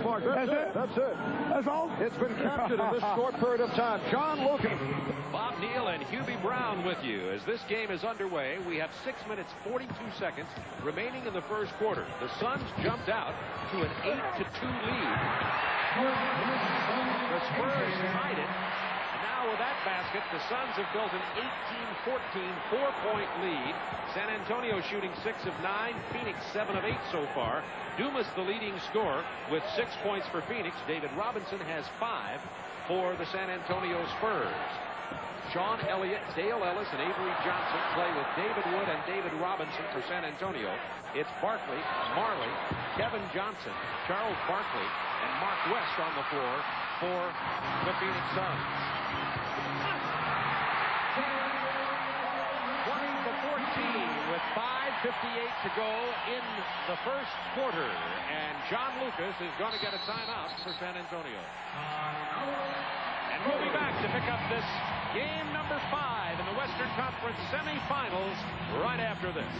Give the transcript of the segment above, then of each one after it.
mark. That's it. That's it. That's all. It's been captured in this short period of time. John Lucas. Bob Neal and Hubie Brown with you as this game is underway. We have 6 minutes 42 seconds remaining in the first quarter. The Suns jumped out to an 8-2 lead. The Spurs tied it. And now with that basket, the Suns have built an 18-14 4-point lead. San Antonio shooting 6 of 9. Phoenix 7 of 8 so far. Dumas the leading scorer with 6 points for Phoenix. David Robinson has 5 for the San Antonio Spurs. Sean Elliott, Dale Ellis, and Avery Johnson play with David Wood and David Robinson for San Antonio. It's Barkley, Marley, Kevin Johnson, Charles Barkley, and Mark West on the floor for the Phoenix Suns. 20-14 with 5:58 to go in the first quarter. And John Lucas is going to get a timeout for San Antonio. And we'll be back to pick up this game number 5 in the Western Conference semifinals right after this.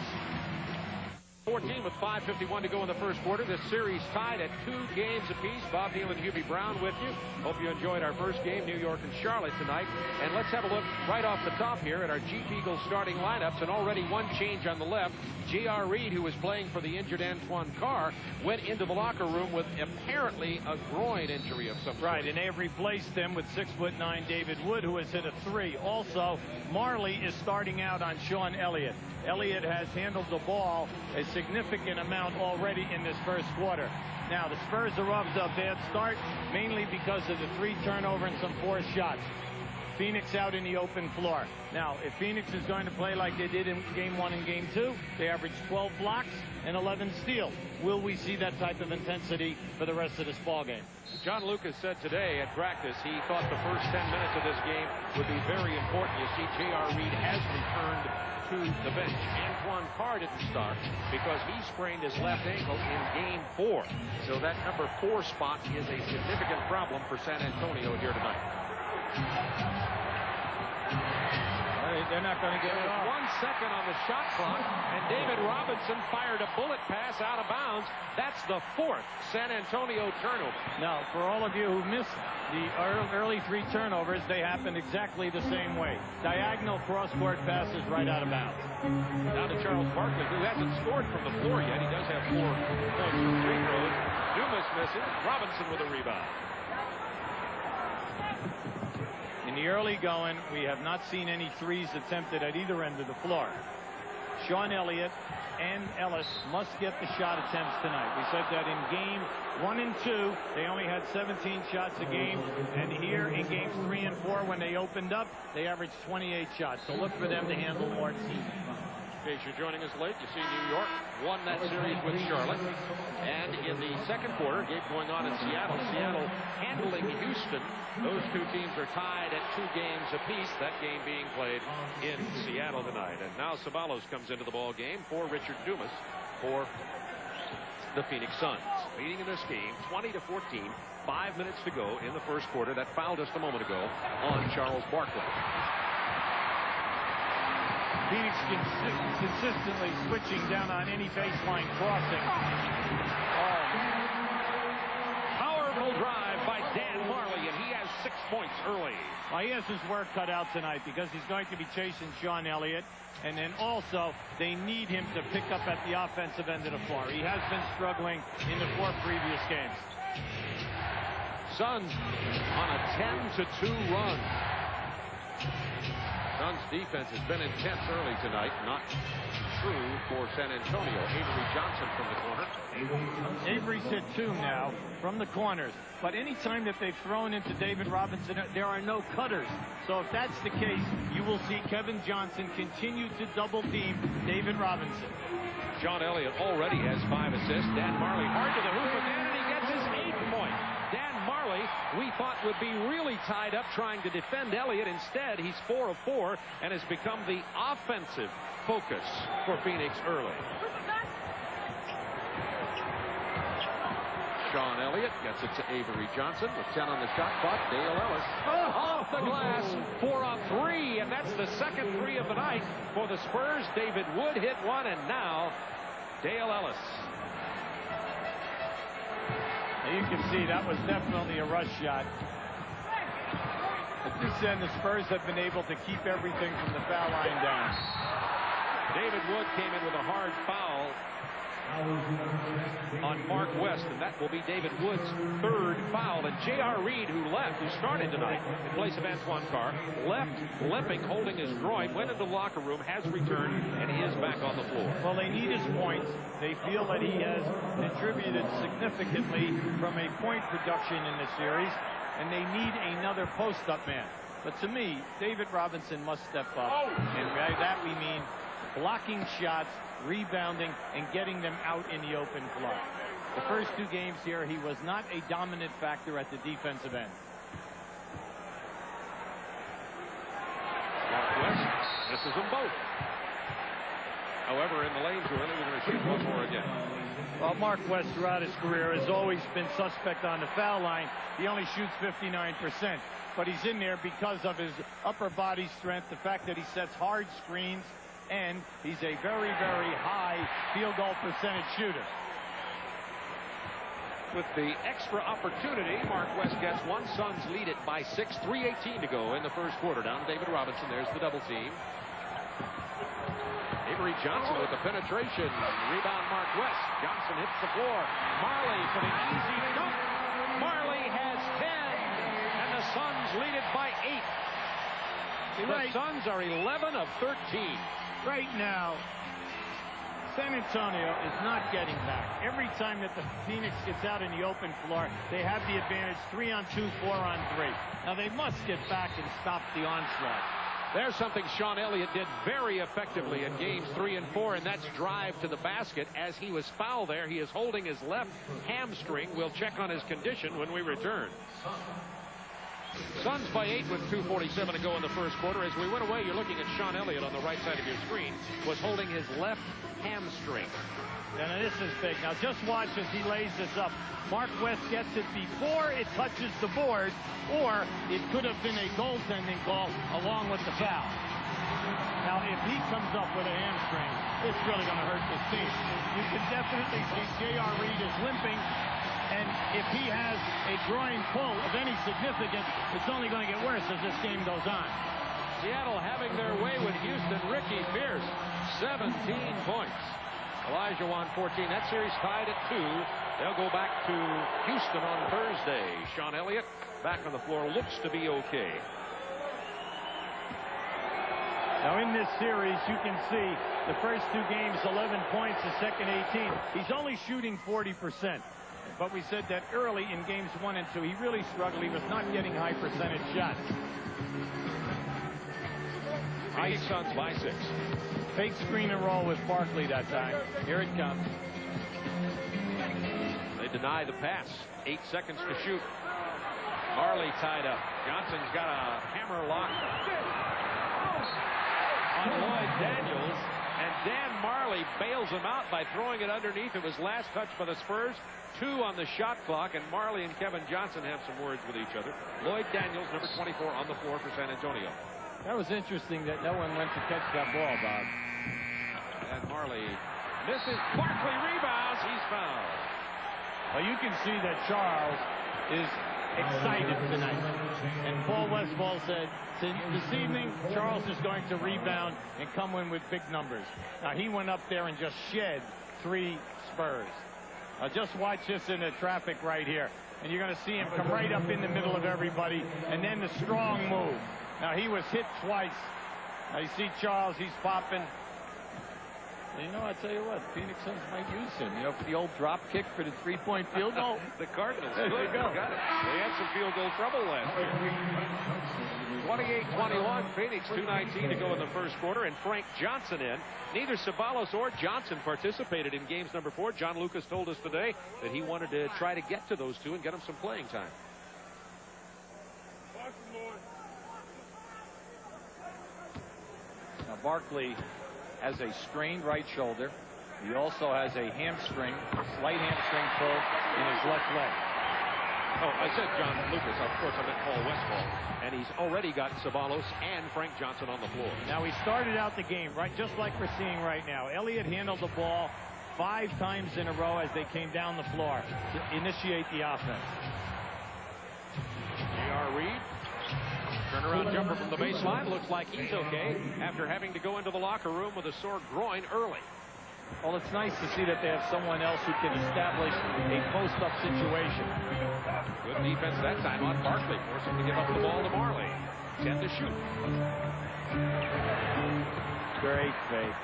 14 with 5:51 to go in the first quarter. This series tied at 2 games apiece. Bob Neal and Hubie Brown with you. Hope you enjoyed our first game, New York and Charlotte tonight. And let's have a look right off the top here at our Jeep Eagles starting lineups. And already one change on the left. J.R. Reed, who was playing for the injured Antoine Carr, went into the locker room with apparently a groin injury of some sort. Right, and they have replaced him with 6'9" David Wood, who has hit a 3. Also, Marley is starting out on Sean Elliott. Elliott has handled the ball a significant amount already in this first quarter. Now, the Spurs are off to a bad start, mainly because of the 3 turnover and some forced shots. Phoenix out in the open floor. Now, if Phoenix is going to play like they did in Game 1 and Game 2, they averaged 12 blocks and 11 steals. Will we see that type of intensity for the rest of this ball game? John Lucas said today at practice he thought the first 10 minutes of this game would be very important. You see, J.R. Reed has returned to the bench. Antoine Carr didn't start because he sprained his left ankle in Game 4. So that number 4 spot is a significant problem for San Antonio here tonight. They're not going to get it off. 1 second on the shot clock, and David Robinson fired a bullet pass out of bounds. That's the 4th San Antonio turnover. Now, for all of you who missed the early 3 turnovers, they happened exactly the same way. Diagonal cross-court passes right out of bounds. Now to Charles Barkley, who hasn't scored from the floor yet. He does have 4 points from free throws. Dumas missing. Robinson with a rebound. In the early going, we have not seen any 3s attempted at either end of the floor. Sean Elliott and Ellis must get the shot attempts tonight. We said that in Game 1 and 2, they only had 17 shots a game. And here in Games 3 and 4, when they opened up, they averaged 28 shots. So look for them to handle more teams. In case you're joining us late, you see New York won that series with Charlotte. And in the second quarter, game going on in Seattle. Seattle handling Houston. Those 2 teams are tied at 2 games apiece. That game being played in Seattle tonight. And now Ceballos comes into the ball game for Richard Dumas for the Phoenix Suns. Leading in this game 20-14. 5 minutes to go in the first quarter. That foul just a moment ago on Charles Barkley. Phoenix consistently switching down on any baseline crossing. Powerful drive by Dan Marley, and he has 6 points early. Well, he has his work cut out tonight because he's going to be chasing Sean Elliott. And then also, they need him to pick up at the offensive end of the floor. He has been struggling in the 4 previous games. Suns on a 10-2 run. Suns defense has been intense early tonight. Not true for San Antonio. Avery Johnson from the corner. Avery's hit 2 now from the corners. But any time that they've thrown into David Robinson, there are no cutters. So if that's the case, you will see Kevin Johnson continue to double team David Robinson. Sean Elliott already has 5 assists. Dan Marley hard to the hoop again, and he gets his 8th point. Dan Marley, we thought would be really tied up trying to defend Elliott. Instead, he's 4 of 4 and has become the offensive focus for Phoenix early. Sean Elliott gets it to Avery Johnson with 10 on the shot clock. Dale Ellis off the glass for a 3, and that's the second 3 of the night for the Spurs. David Wood hit 1, and now Dale Ellis. You can see that was definitely a rush shot. At this end, the Spurs have been able to keep everything from the foul line down. David Wood came in with a hard foul on Mark West, and that will be David Wood's third foul. And J.R. Reed, who left, who started tonight in place of Antoine Carr, left limping, holding his groin, went into the locker room, has returned, and he is back on the floor. Well, they need his points. They feel that he has contributed significantly from a point production in the series, and they need another post-up man. But to me, David Robinson must step up, and by that we mean blocking shots, rebounding, and getting them out in the open floor. The first two games here, he was not a dominant factor at the defensive end. Mark West misses them both. However, in the lane drill, he was going to shoot one more again. Well, Mark West throughout his career has always been suspect on the foul line. He only shoots 59%, but he's in there because of his upper body strength, the fact that he sets hard screens, and he's a very, very high field goal percentage shooter. With the extra opportunity, Mark West gets one. Suns lead it by 6, 3:18 to go in the first quarter. Down David Robinson. There's the double team. Avery Johnson with the penetration. Rebound Mark West. Johnson hits the floor. Marley for the easy dunk. Marley has 10, and the Suns lead it by 8. The Suns are 11 of 13. Right now, San Antonio is not getting back. Every time that the Phoenix gets out in the open floor, they have the advantage 3-on-2, 4-on-3. Now they must get back and stop the onslaught. There's something Sean Elliott did very effectively in games 3 and 4, and that's drive to the basket. As he was fouled there, he is holding his left hamstring. We'll check on his condition when we return. Suns by 8 with 2:47 to go in the first quarter. As we went away, you're looking at Sean Elliott on the right side of your screen, was holding his left hamstring. And this is big. Now just watch as he lays this up. Mark West gets it before it touches the board, or it could have been a goaltending call along with the foul. Now if he comes up with a hamstring, it's really going to hurt this team. You can definitely see J.R. Reed is limping. And if he has a groin pull of any significance, it's only going to get worse as this game goes on. Seattle having their way with Houston. Ricky Pierce, 17 points. Elijah won 14. That series tied at 2. They'll go back to Houston on Thursday. Sean Elliott back on the floor, looks to be okay. Now in this series, you can see the first two games, 11 points, the second 18. He's only shooting 40%. But we said that early in games 1 and 2, he really struggled. He was not getting high percentage shots. Phoenix Suns by 6. Fake screen and roll with Barkley that time. Here it comes. They deny the pass. 8 seconds to shoot. Marley tied up. Johnson's got a hammer lock on Lloyd Daniels. And Dan Marley bails him out by throwing it underneath. It was last touch by the Spurs. 2 on the shot clock, and Marley and Kevin Johnson have some words with each other. Lloyd Daniels, number 24, on the floor for San Antonio. That was interesting that no one went to catch that ball, Bob. And Marley misses. Barkley rebounds. He's fouled. Well, you can see that Charles is excited tonight. And Paul Westphal said, this evening, Charles is going to rebound and come in with big numbers. Now, he went up there and just shed 3 Spurs. Just watch this in the traffic right here. And you're going to see him come right up in the middle of everybody. And then the strong move. Now, he was hit twice. Now, you see Charles, he's popping. And you know, I tell you what, Phoenix Suns might use him. You know, for the old drop kick for the 3-point field goal. The Cardinals. There you go. Got it. They had some field goal trouble last year. 28-21, Phoenix, 2:19 to go in the first quarter, and Frank Johnson in. Neither Ceballos or Johnson participated in games number 4. John Lucas told us today that he wanted to try to get to those two and get them some playing time. Now, Barkley has a strained right shoulder. He also has a hamstring, slight hamstring pull in his left leg. Oh, I said John Lucas. Of course, I meant Paul Westphal. And he's already got Ceballos and Frank Johnson on the floor. Now, he started out the game, right, just like we're seeing right now. Elliott handled the ball 5 times in a row as they came down the floor to initiate the offense. J.R. Reed, turnaround jumper from the baseline. Looks like he's okay after having to go into the locker room with a sore groin early. Well, it's nice to see that they have someone else who can establish a post-up situation. Good defense that time on Barkley, forcing him to give up the ball to Marley. 10 to shoot. Great fake.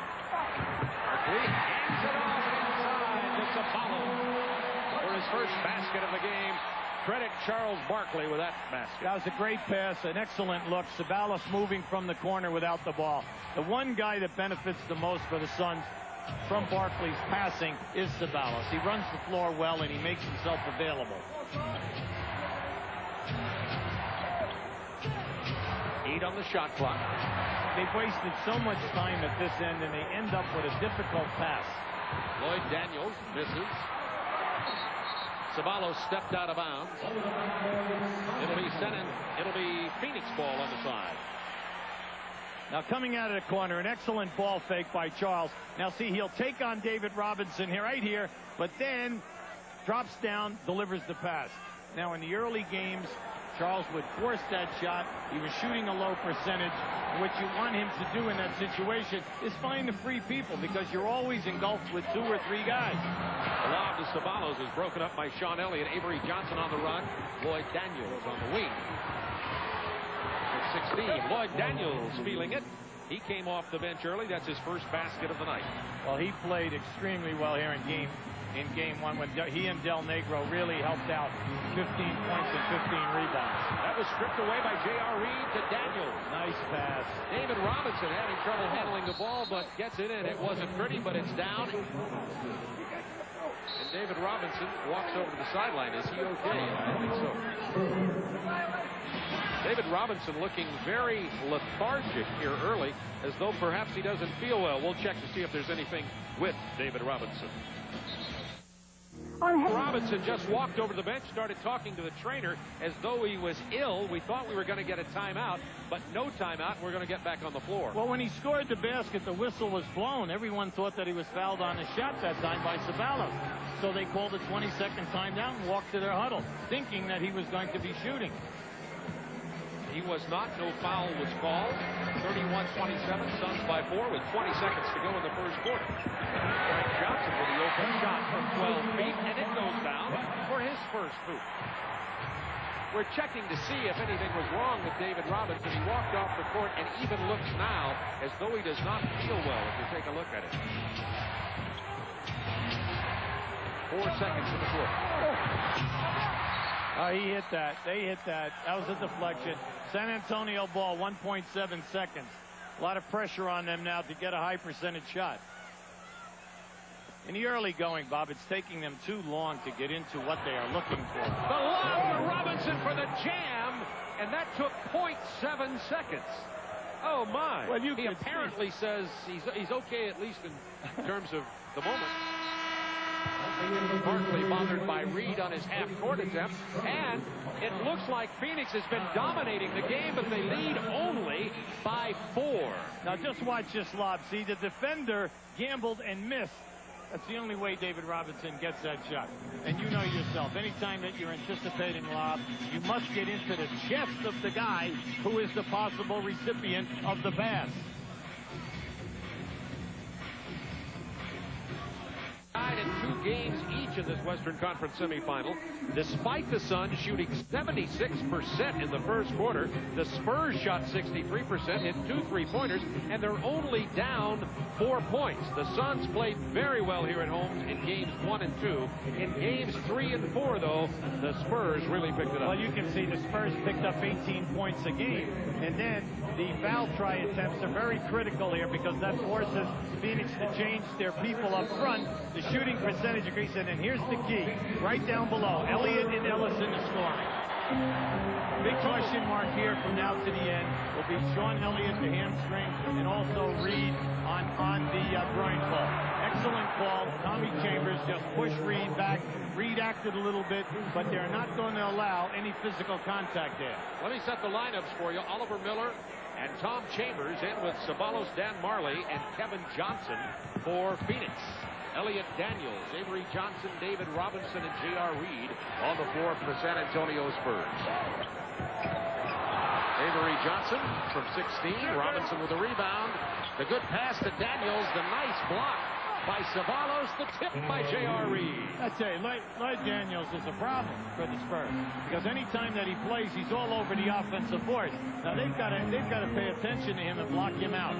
Barkley hands it off inside to Sabalo for his first basket of the game. Credit Charles Barkley with that basket. That was a great pass, an excellent look. Sabalos moving from the corner without the ball. The one guy that benefits the most for the Suns from Barkley's passing is Sabalos. He runs the floor well and he makes himself available. 8 on the shot clock. They've wasted so much time at this end and they end up with a difficult pass. Lloyd Daniels misses. Sabalos stepped out of bounds. It'll be Phoenix ball on the side. Now coming out of the corner, an excellent ball fake by Charles. Now see, he'll take on David Robinson here, right here, but then drops down, delivers the pass. Now in the early games, Charles would force that shot. He was shooting a low percentage. What you want him to do in that situation is find the free people, because you're always engulfed with 2 or 3 guys. The lob to Sabalos is broken up by Sean Elliott. Avery Johnson on the run. Lloyd Daniels on the wing. 16. Lloyd Daniels feeling it. He came off the bench early. That's his first basket of the night. Well, he played extremely well here in game 1 when he and Del Negro really helped out. 15 points and 15 rebounds. That was stripped away by J.R. Reed to Daniels. Nice pass. David Robinson having trouble handling the ball, but gets it in. It wasn't pretty, but it's down. And David Robinson walks over to the sideline. Is he okay? I think so. David Robinson looking very lethargic here early, as though perhaps he doesn't feel well. We'll check to see if there's anything with David Robinson. Robinson just walked over the bench, started talking to the trainer as though he was ill. We thought we were going to get a timeout, but no timeout. We're going to get back on the floor. Well, when he scored the basket, the whistle was blown. Everyone thought that he was fouled on his shot that time by Sabalos. So they called a 20-second timeout and walked to their huddle, thinking that he was going to be shooting. He was not. No foul was called. 31-27, Suns by 4 with 20 seconds to go in the first quarter. Frank Johnson with the open shot from 12 feet, and it goes down for his first boot. We're checking to see if anything was wrong with David Robinson. He walked off the court and even looks now as though he does not feel well, if you take a look at it. 4 seconds in the quarter. He hit that. They hit that. That was a deflection. San Antonio ball, 1.7 seconds. A lot of pressure on them now to get a high percentage shot. In the early going, Bob, it's taking them too long to get into what they are looking for. The lob to Robinson for the jam, and that took 0.7 seconds. Oh, my. Well, he apparently says he's okay, at least in terms of the moment. Barkley bothered by Reed on his half-court attempt, and it looks like Phoenix has been dominating the game, but they lead only by 4. Now just watch this lob. See, the defender gambled and missed. That's the only way David Robinson gets that shot. And you know yourself, anytime that you're anticipating lob, you must get into the chest of the guy who is the possible recipient of the pass. Tied in 2 games each in this Western Conference semifinal. Despite the Suns shooting 76% in the first quarter, the Spurs shot 63%, hit 2 3-pointers, and they're only down 4 points. The Suns played very well here at home in games 1 and 2. In games 3 and 4, though, the Spurs really picked it up. Well, you can see the Spurs picked up 18 points a game, and then the foul try attempts are very critical here, because that forces Phoenix to change their people up front. The shooting percentage increases, and here's the key. Right down below, Elliott and Ellison is scoring. Big question mark here from now to the end will be Sean Elliott, the hamstring, and also Reed on the groin pull. Excellent call. Tommy Chambers just pushed Reed back. Reed acted a little bit, but they're not going to allow any physical contact there. Let me set the lineups for you. Oliver Miller and Tom Chambers in with Sabalos, Dan Marley, and Kevin Johnson for Phoenix. Elliott Daniels, Avery Johnson, David Robinson, and J.R. Reed on the floor for the San Antonio Spurs. Avery Johnson from 16. Robinson with a rebound. The good pass to Daniels. The nice block by Ceballos. The tip by J.R. Reed. I'd say Lloyd Daniels is a problem for the Spurs, because anytime that he plays, he's all over the offensive board. Now they've got to pay attention to him and block him out.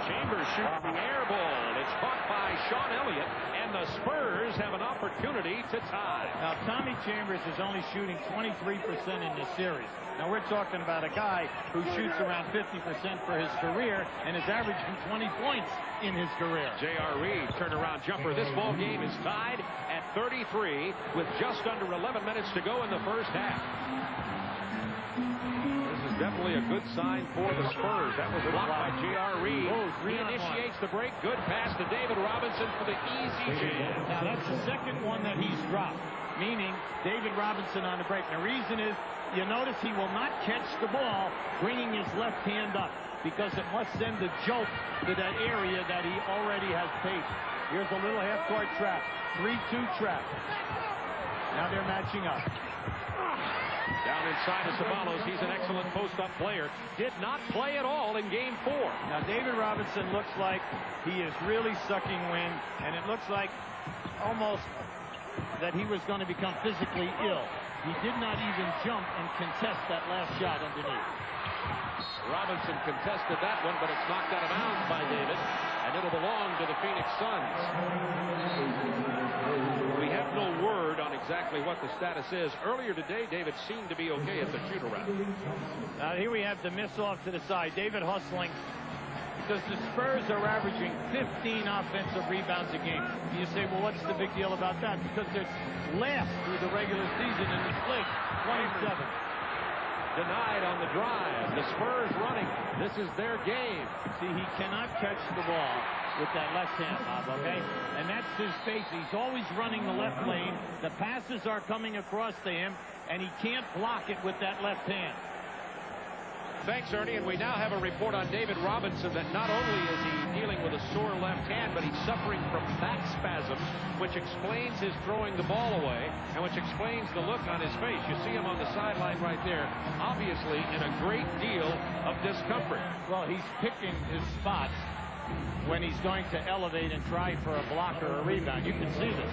Chambers shoots the air ball. It's caught by Sean Elliott, and the Spurs have an opportunity to tie. Now Tommy Chambers is only shooting 23% in this series. Now we're talking about a guy who shoots around 50% for his career and is averaging 20 points in his career. J.R. Reed, turnaround jumper. This ball game is tied at 33 with just under 11 minutes to go in the first half. This is definitely a good sign for the Spurs. That was blocked by J.R. Reed. He initiates the break. Good pass to David Robinson for the easy jam. Now that's the second one that he's dropped, meaning David Robinson on the break. And the reason is, you notice he will not catch the ball bringing his left hand up, because it must send a jolt to that area that he already has paced. Here's a little half-court trap. 3-2 trap. Now they're matching up. Down inside of Ceballos. He's an excellent post-up player. Did not play at all in Game 4. Now David Robinson looks like he is really sucking wind, and it looks like almost that he was going to become physically ill. He did not even jump and contest that last shot underneath. Robinson contested that one, but it's knocked out of bounds by David, and it'll belong to the Phoenix Suns. We have no word on exactly what the status is. Earlier today, David seemed to be okay at the shoot-around. Here we have the miss off to the side. David hustling, because the Spurs are averaging 15 offensive rebounds a game. You say, well, what's the big deal about that? Because they're last through the regular season in this league, 27. Denied on the drive. The Spurs running. This is their game. See, he cannot catch the ball with that left hand, Bob, okay? And that's his face. He's always running the left lane. The passes are coming across to him, and he can't block it with that left hand. Thanks, Ernie. And we now have a report on David Robinson that not only is he dealing with a sore left hand, but he's suffering from back spasms, which explains his throwing the ball away and which explains the look on his face. You see him on the sideline right there, obviously in a great deal of discomfort. Well, he's picking his spots when he's going to elevate and try for a block or a rebound. You can see this.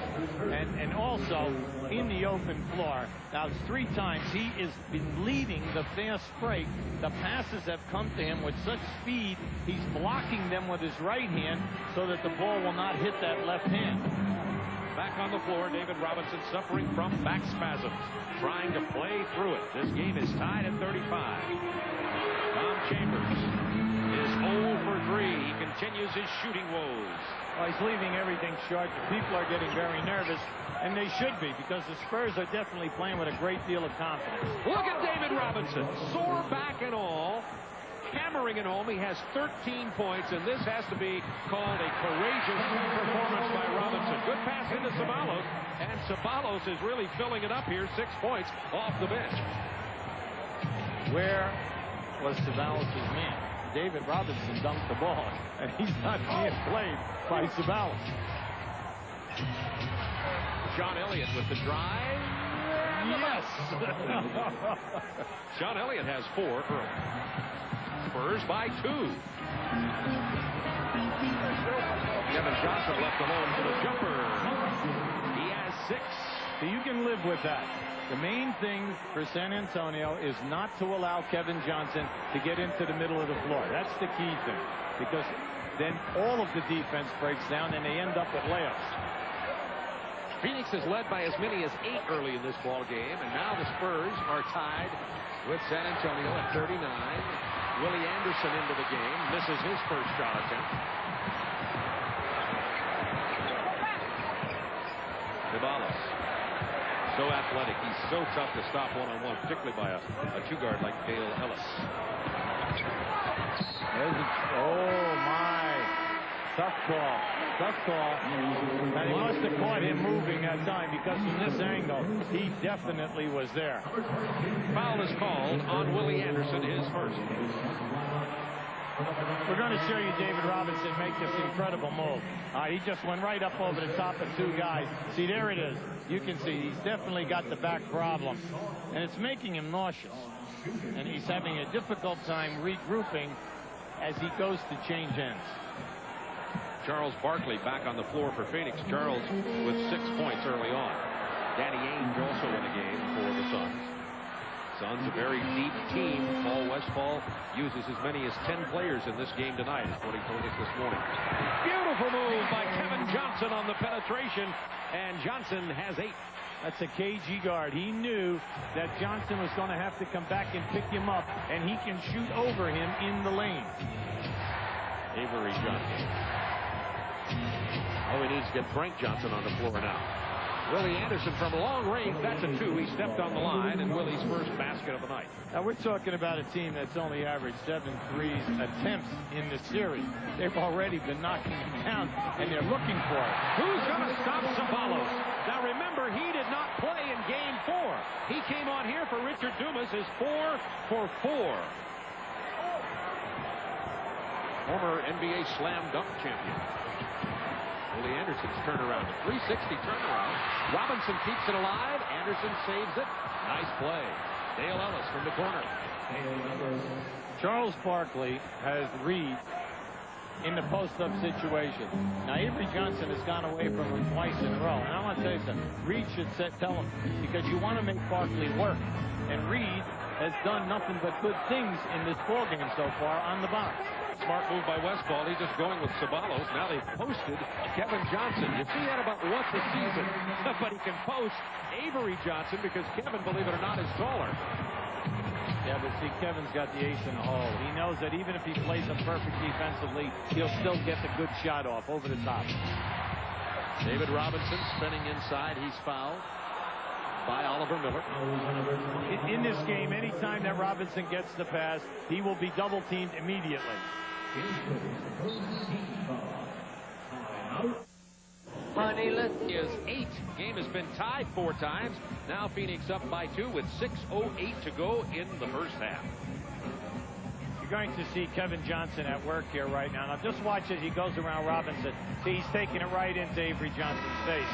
And also in the open floor. Now, it's 3 times he has been leading the fast break. The passes have come to him with such speed, he's blocking them with his right hand so that the ball will not hit that left hand. Back on the floor, David Robinson suffering from back spasms, trying to play through it. This game is tied at 35. Tom Chambers is 0 for 3. He continues his shooting woes. Well, he's leaving everything short. People are getting very nervous, and they should be, because the Spurs are definitely playing with a great deal of confidence. Look at David Robinson, sore back and all, hammering it home. He has 13 points, and this has to be called a courageous performance by Robinson. Good pass into Ceballos, and Ceballos is really filling it up here. 6 points off the bench. Where was Ceballos' man? David Robinson dunked the ball, and he's not being played by Ceballos. Sean Elliott with the drive. Yes. Sean Elliott has 4 early. Spurs by 2. Kevin Johnson left alone for the jumper. He has 6. So you can live with that. The main thing for San Antonio is not to allow Kevin Johnson to get into the middle of the floor. That's the key thing, because then all of the defense breaks down and they end up with layups. Phoenix is led by as many as 8 early in this ball game, and now the Spurs are tied with San Antonio at 39. Willie Anderson into the game, misses his first shot attempt. Ceballos, so athletic. He's so tough to stop one-on-one, particularly by a two-guard like Dale Ellis. Oh, my. Tough call. Tough call. And he must have caught him moving that time, because from this angle, he definitely was there. Foul is called on Willie Anderson, his first. We're going to show you David Robinson make this incredible move. He just went right up over the top of two guys. See, there it is. You can see he's definitely got the back problem, and it's making him nauseous. And he's having a difficult time regrouping as he goes to change ends. Charles Barkley back on the floor for Phoenix. Charles with 6 points early on. Danny Ainge also in the game for the Suns. Suns a very deep team. Paul Westphal uses as many as 10 players in this game tonight, is what he told us this morning. Beautiful move by Kevin Johnson on the penetration, and Johnson has 8. That's a KG guard. He knew that Johnson was going to have to come back and pick him up, and he can shoot over him in the lane. Avery Johnson. Oh, he needs to get Frank Johnson on the floor now. Willie Anderson from long range. That's a 2. He stepped on the line, and Willie's first basket of the night. Now, we're talking about a team that's only averaged 7 threes attempts in the series. They've already been knocking him down, and they're looking for it. Who's going to stop Ceballos? Now, remember, he did not play in Game 4. He came on here for Richard Dumas, his 4 for 4. Former NBA slam dunk champion. Willie Anderson's turnaround, a 360 turnaround. Robinson keeps it alive. Anderson saves it. Nice play. Dale Ellis from the corner. Charles Barkley has Reed in the post-up situation. Now, Avery Johnson has gone away from him twice in a row. And I want to tell you something. Reed should tell him, because you want to make Barkley work. And Reed has done nothing but good things in this ballgame so far on the box. Smart move by Westphal. He's just going with Ceballos. Now they've posted Kevin Johnson. You see that about once a season. But he can post Avery Johnson because Kevin, believe it or not, is taller. Yeah, but see, Kevin's got the ace in the hole. He knows that even if he plays him perfect defensively, he'll still get the good shot off over the top. David Robinson spinning inside. He's fouled by Oliver Miller. In this game, anytime that Robinson gets the pass, he will be double-teamed immediately. Manila is 8. Game has been tied 4 times. Now Phoenix up by 2 with 6:08 to go in the first half. You're going to see Kevin Johnson at work here right now. Now just watch as he goes around Robinson. See, he's taking it right into Avery Johnson's face.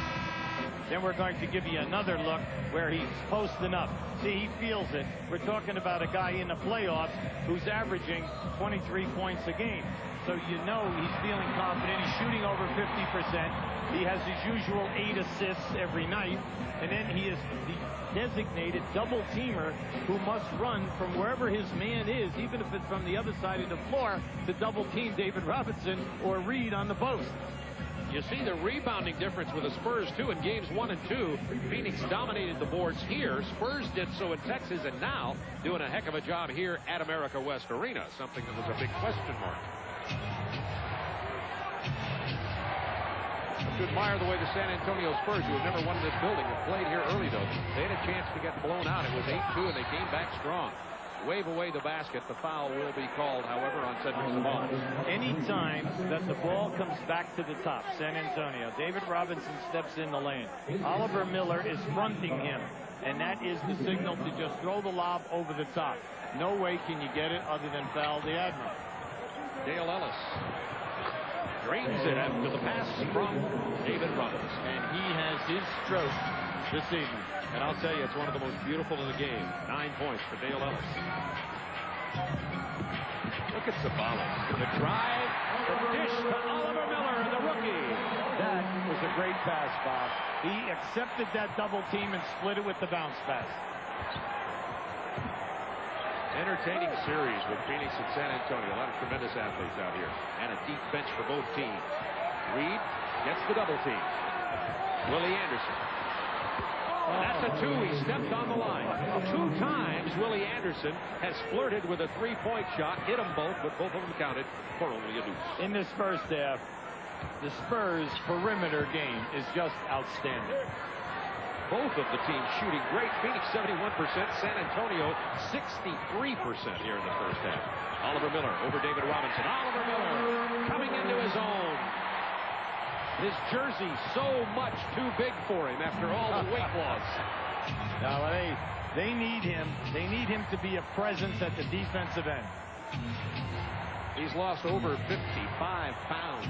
Then we're going to give you another look where he's posting up. See, he feels it. We're talking about a guy in the playoffs who's averaging 23 points a game. So you know he's feeling confident. He's shooting over 50%. He has his usual 8 assists every night. And then he is the designated double teamer who must run from wherever his man is, even if it's from the other side of the floor, to double team David Robinson or Reed on the post. You see the rebounding difference with the Spurs, too, in games 1 and 2. Phoenix dominated the boards here. Spurs did so in Texas, and now doing a heck of a job here at America West Arena, something that was a big question mark. To admire the way the San Antonio Spurs, who have never won this building, have played here early, though. They had a chance to get blown out. It was 8-2, and they came back strong. Wave away the basket. The foul will be called, however, on Cedric Ceballos. Any time that the ball comes back to the top, San Antonio, David Robinson steps in the lane. Oliver Miller is fronting him, and that is the signal to just throw the lob over the top. No way can you get it other than foul the Admiral. Dale Ellis drains it after the pass from David Robinson. And he has his stroke this evening. And I'll tell you, it's one of the most beautiful in the game. 9 points for Dale Ellis. Look at Ceballos. The drive, the dish to Oliver Miller, the rookie. That was a great pass, Bob. He accepted that double team and split it with the bounce pass. Entertaining series with Phoenix and San Antonio. A lot of tremendous athletes out here. And a deep bench for both teams. Reed gets the double team. Willie Anderson. That's a 2. He stepped on the line. 2 times Willie Anderson has flirted with a 3-point shot. Hit them both, but both of them counted for only a deuce. In this first half, the Spurs perimeter game is just outstanding. Both of the teams shooting great. Phoenix 71%, San Antonio 63% here in the first half. Oliver Miller over David Robinson. Oliver Miller coming into his own. His jersey so much too big for him after all the weight loss. Now they need him. They need him to be a presence at the defensive end. He's lost over 55 pounds.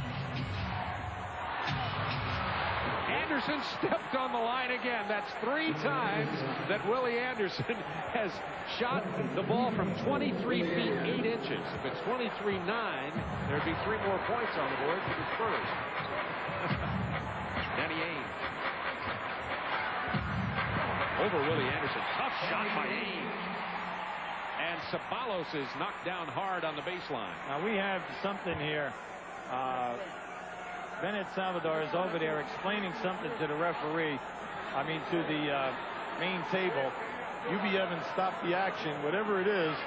Anderson stepped on the line again. That's 3 times that Willie Anderson has shot the ball from 23 feet 8 inches. If it's 23-9, there'd be 3 more points on the board for the Spurs. Danny Ainge. Over Willie Anderson. Tough shot by Ainge. And Ceballos is knocked down hard on the baseline. Now we have something here. Bennett Salvador is over there explaining something to the referee. I mean, to the main table. UB Evans stopped the action, whatever it is.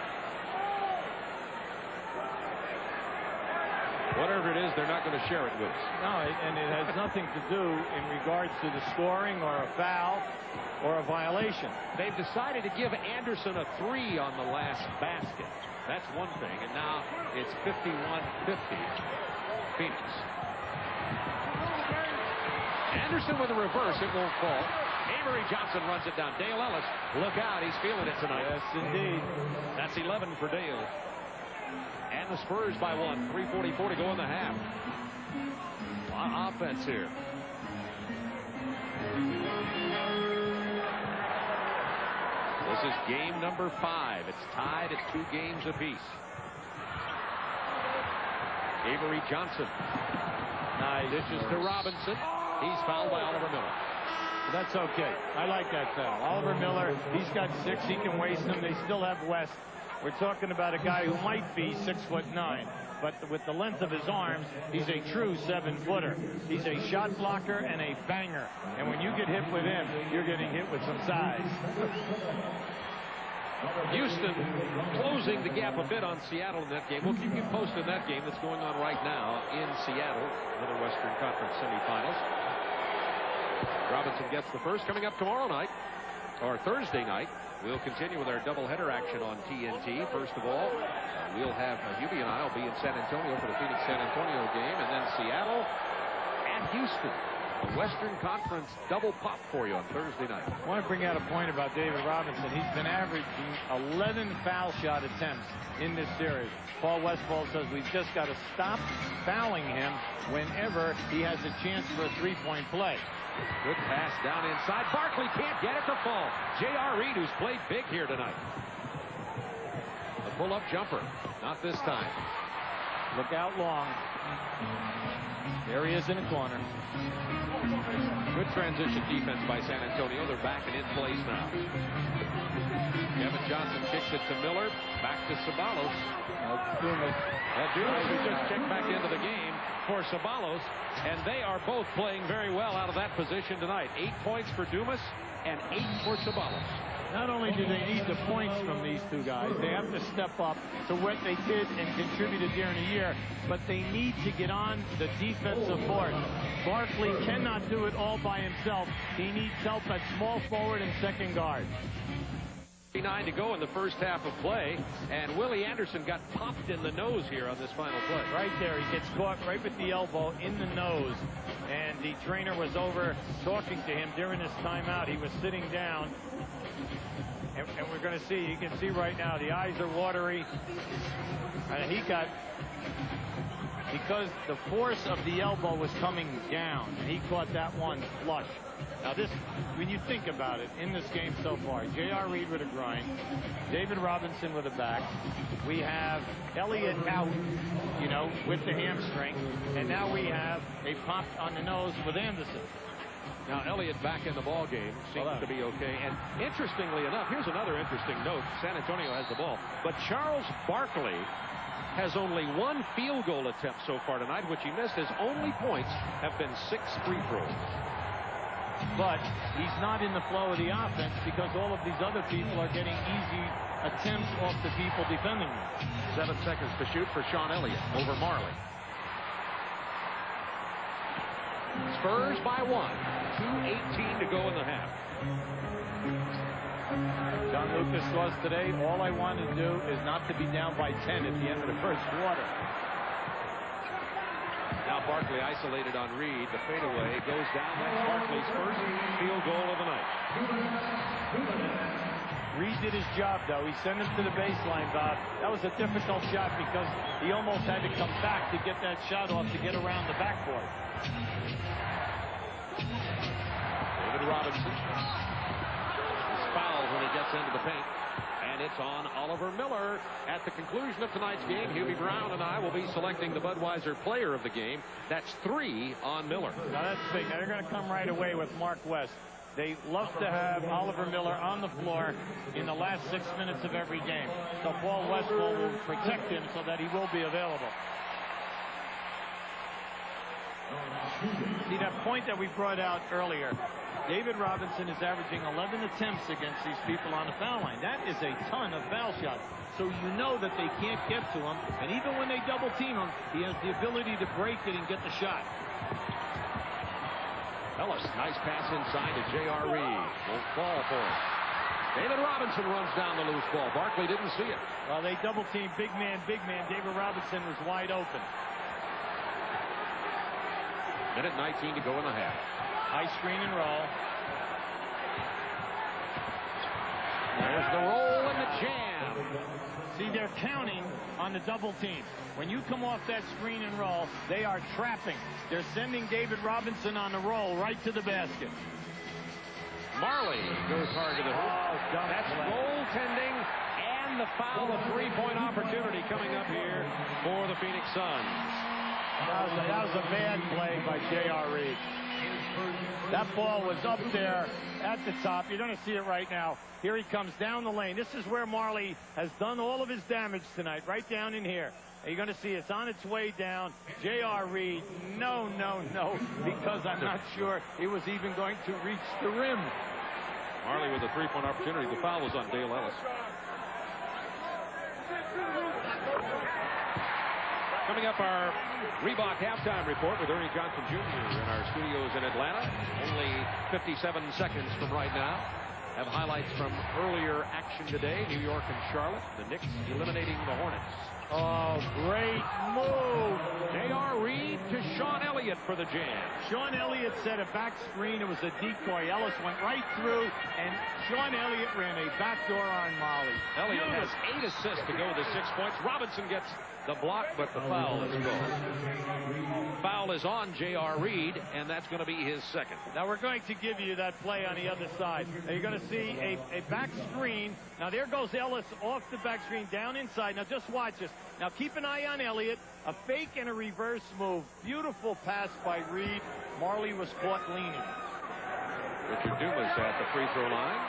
Whatever it is, they're not going to share it with us. No, and it has nothing to do in regards to the scoring or a foul or a violation. They've decided to give Anderson a 3 on the last basket. That's one thing, and now it's 51-50 Phoenix. Anderson with a reverse. It won't fall. Avery Johnson runs it down. Dale Ellis, look out. He's feeling it tonight. Yes, indeed. That's 11 for Dale. And the Spurs by 1. 3:44 to go in the half. A lot of offense here. This is game number 5. It's tied at 2 games apiece. Avery Johnson. Nice. Dishes to Robinson. He's fouled by Oliver Miller. That's okay. I like that foul. Oliver Miller, he's got 6. He can waste them. They still have West. We're talking about a guy who might be 6'9", but with the length of his arms, he's a true 7-footer. He's a shot blocker and a banger. And when you get hit with him, you're getting hit with some size. Houston closing the gap a bit on Seattle in that game. We'll keep you posted on that game that's going on right now in Seattle for the Western Conference semifinals. Robinson gets the first. Coming up tomorrow night, or Thursday night, we'll continue with our doubleheader action on TNT. First of all, we'll have Hubie and I will be in San Antonio for the Phoenix-San Antonio game, and then Seattle and Houston. The Western Conference double pop for you on Thursday night. I want to bring out a point about David Robinson. He's been averaging 11 foul shot attempts in this series. Paul Westphal says we've just got to stop fouling him whenever he has a chance for a 3-point play. Good pass down inside. Barkley can't get it to fall. J.R. Reed, who's played big here tonight. The pull-up jumper. Not this time. Look out long. There he is in the corner. Good transition defense by San Antonio. They're backing in place now. Kevin Johnson kicks it to Miller. Back to Ceballos. Dumas, who just checked back into the game for Ceballos. And they are both playing very well out of that position tonight. 8 points for Dumas and 8 for Ceballos. Not only do they need the points from these two guys, they have to step up to what they did and contributed during the year, but they need to get on the defensive board. Barkley cannot do it all by himself. He needs help at small forward and second guard. 9 to go in the first half of play, and Willie Anderson got popped in the nose here on this final play. Right there, he gets caught right with the elbow in the nose, and the trainer was over talking to him during his timeout. He was sitting down. And we're going to see, you can see right now, the eyes are watery. And he got, because the force of the elbow was coming down, and he caught that one flush. Now this, when you think about it, in this game so far, J.R. Reed with a groin, David Robinson with a back. We have Elliott out, you know, with the hamstring. And now we have a pop on the nose with Anderson. Now Elliott back in the ball game seems to be okay. And interestingly enough, here's another interesting note. San Antonio has the ball, but Charles Barkley has only 1 field goal attempt so far tonight, which he missed. His only points have been 6 free throws. But he's not in the flow of the offense because all of these other people are getting easy attempts off the people defending them. 7 seconds to shoot for Sean Elliott over Marley. Spurs by 1. 2:18 to go in the half. John Lucas was today, all I want to do is not to be down by 10 at the end of the first quarter. Now Barkley isolated on Reed. The fadeaway goes down. That's Barkley's first field goal of the night. Reed did his job, though. He sent him to the baseline, Bob. That was a difficult shot because he almost had to come back to get that shot off to get around the backboard. David Robinson is fouled when he gets into the paint. And it's on Oliver Miller. At the conclusion of tonight's game, Hubie Brown and I will be selecting the Budweiser player of the game. That's 3 on Miller. Now that's big. Now they're going to come right away with Mark West. They love to have Oliver Miller on the floor in the last 6 minutes of every game. So Paul Westphal will protect him so that he will be available. See that point that we brought out earlier. David Robinson is averaging 11 attempts against these people on the foul line. That is a ton of foul shots. So you know that they can't get to him. And even when they double team him, he has the ability to break it and get the shot. Ellis, nice pass inside to J.R. Reed. Won't fall for it. David Robinson runs down the loose ball. Barkley didn't see it. Well, they double team big man, big man. David Robinson was wide open. Minute 19 to go in the half. High screen and roll. There's the roll and the jam. See, they're counting on the double team. When you come off that screen and roll, they are trapping. They're sending David Robinson on the roll right to the basket. Marley goes hard to the hoop. That's goaltending and the foul. A three-point opportunity coming up here for the Phoenix Suns. That was a bad play by J.R. Reed. That ball was up there at the top. You're going to see it right now. Here he comes down the lane. This is where Marley has done all of his damage tonight, right down in here. You're going to see it's on its way down. J.R. Reed, no, because I'm not sure it was even going to reach the rim. Marley with a three-point opportunity. The foul was on Dale Ellis. Coming up, our Reebok halftime report with Ernie Johnson Jr. in our studios in Atlanta. Only 57 seconds from right now. Have highlights from earlier action today. New York and Charlotte. The Knicks eliminating the Hornets. Oh, great move. J.R. Reed to Sean Elliott for the jam. Sean Elliott set a back screen. It was a decoy. Ellis went right through, and Sean Elliott ran a backdoor on Molly. Elliott has 8 assists to go with the 6 points. Robinson gets the block, but the foul is called. Foul is on J.R. Reed, and that's going to be his second. Now we're going to give you that play on the other side. Now you're going to see a back screen. Now there goes Ellis off the back screen down inside. Now just watch this. Now keep an eye on Elliott. A fake and a reverse move. Beautiful pass by Reed. Marley was caught leaning. Richard Dumas at the free throw line.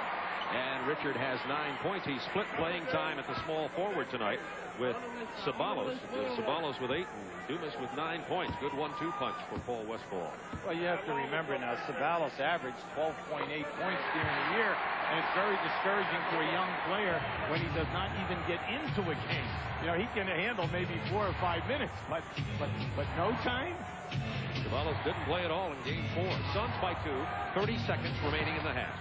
And Richard has 9 points. He split playing time at the small forward tonight with Sabalos. Sabalos with 8 and Dumas with 9 points. Good 1-2 punch for Paul Westphal. Well, you have to remember now, Sabalos averaged 12.8 points during the year, and it's very discouraging to a young player when he does not even get into a game. You know, he can handle maybe 4 or 5 minutes, but no time. Sabalos didn't play at all in game 4. Suns by 2. 30 seconds remaining in the half.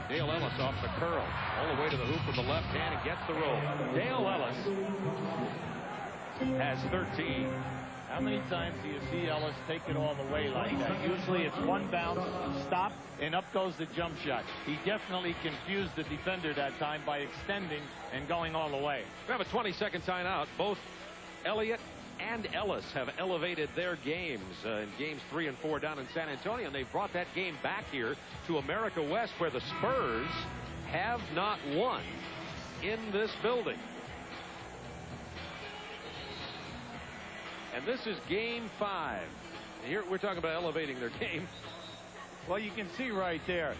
Dale Ellis off the curl, all the way to the hoop with the left hand and gets the roll. Dale Ellis has 13. How many times do you see Ellis take it all the way like that? Usually it's one bounce, stop, and up goes the jump shot. He definitely confused the defender that time by extending and going all the way. We have a 20-second timeout. Both Elliott and Ellis have elevated their games in games 3 and 4 down in San Antonio, and they've brought that game back here to America West, where the Spurs have not won in this building. And this is game 5. Here we're talking about elevating their game. Well, you can see right there,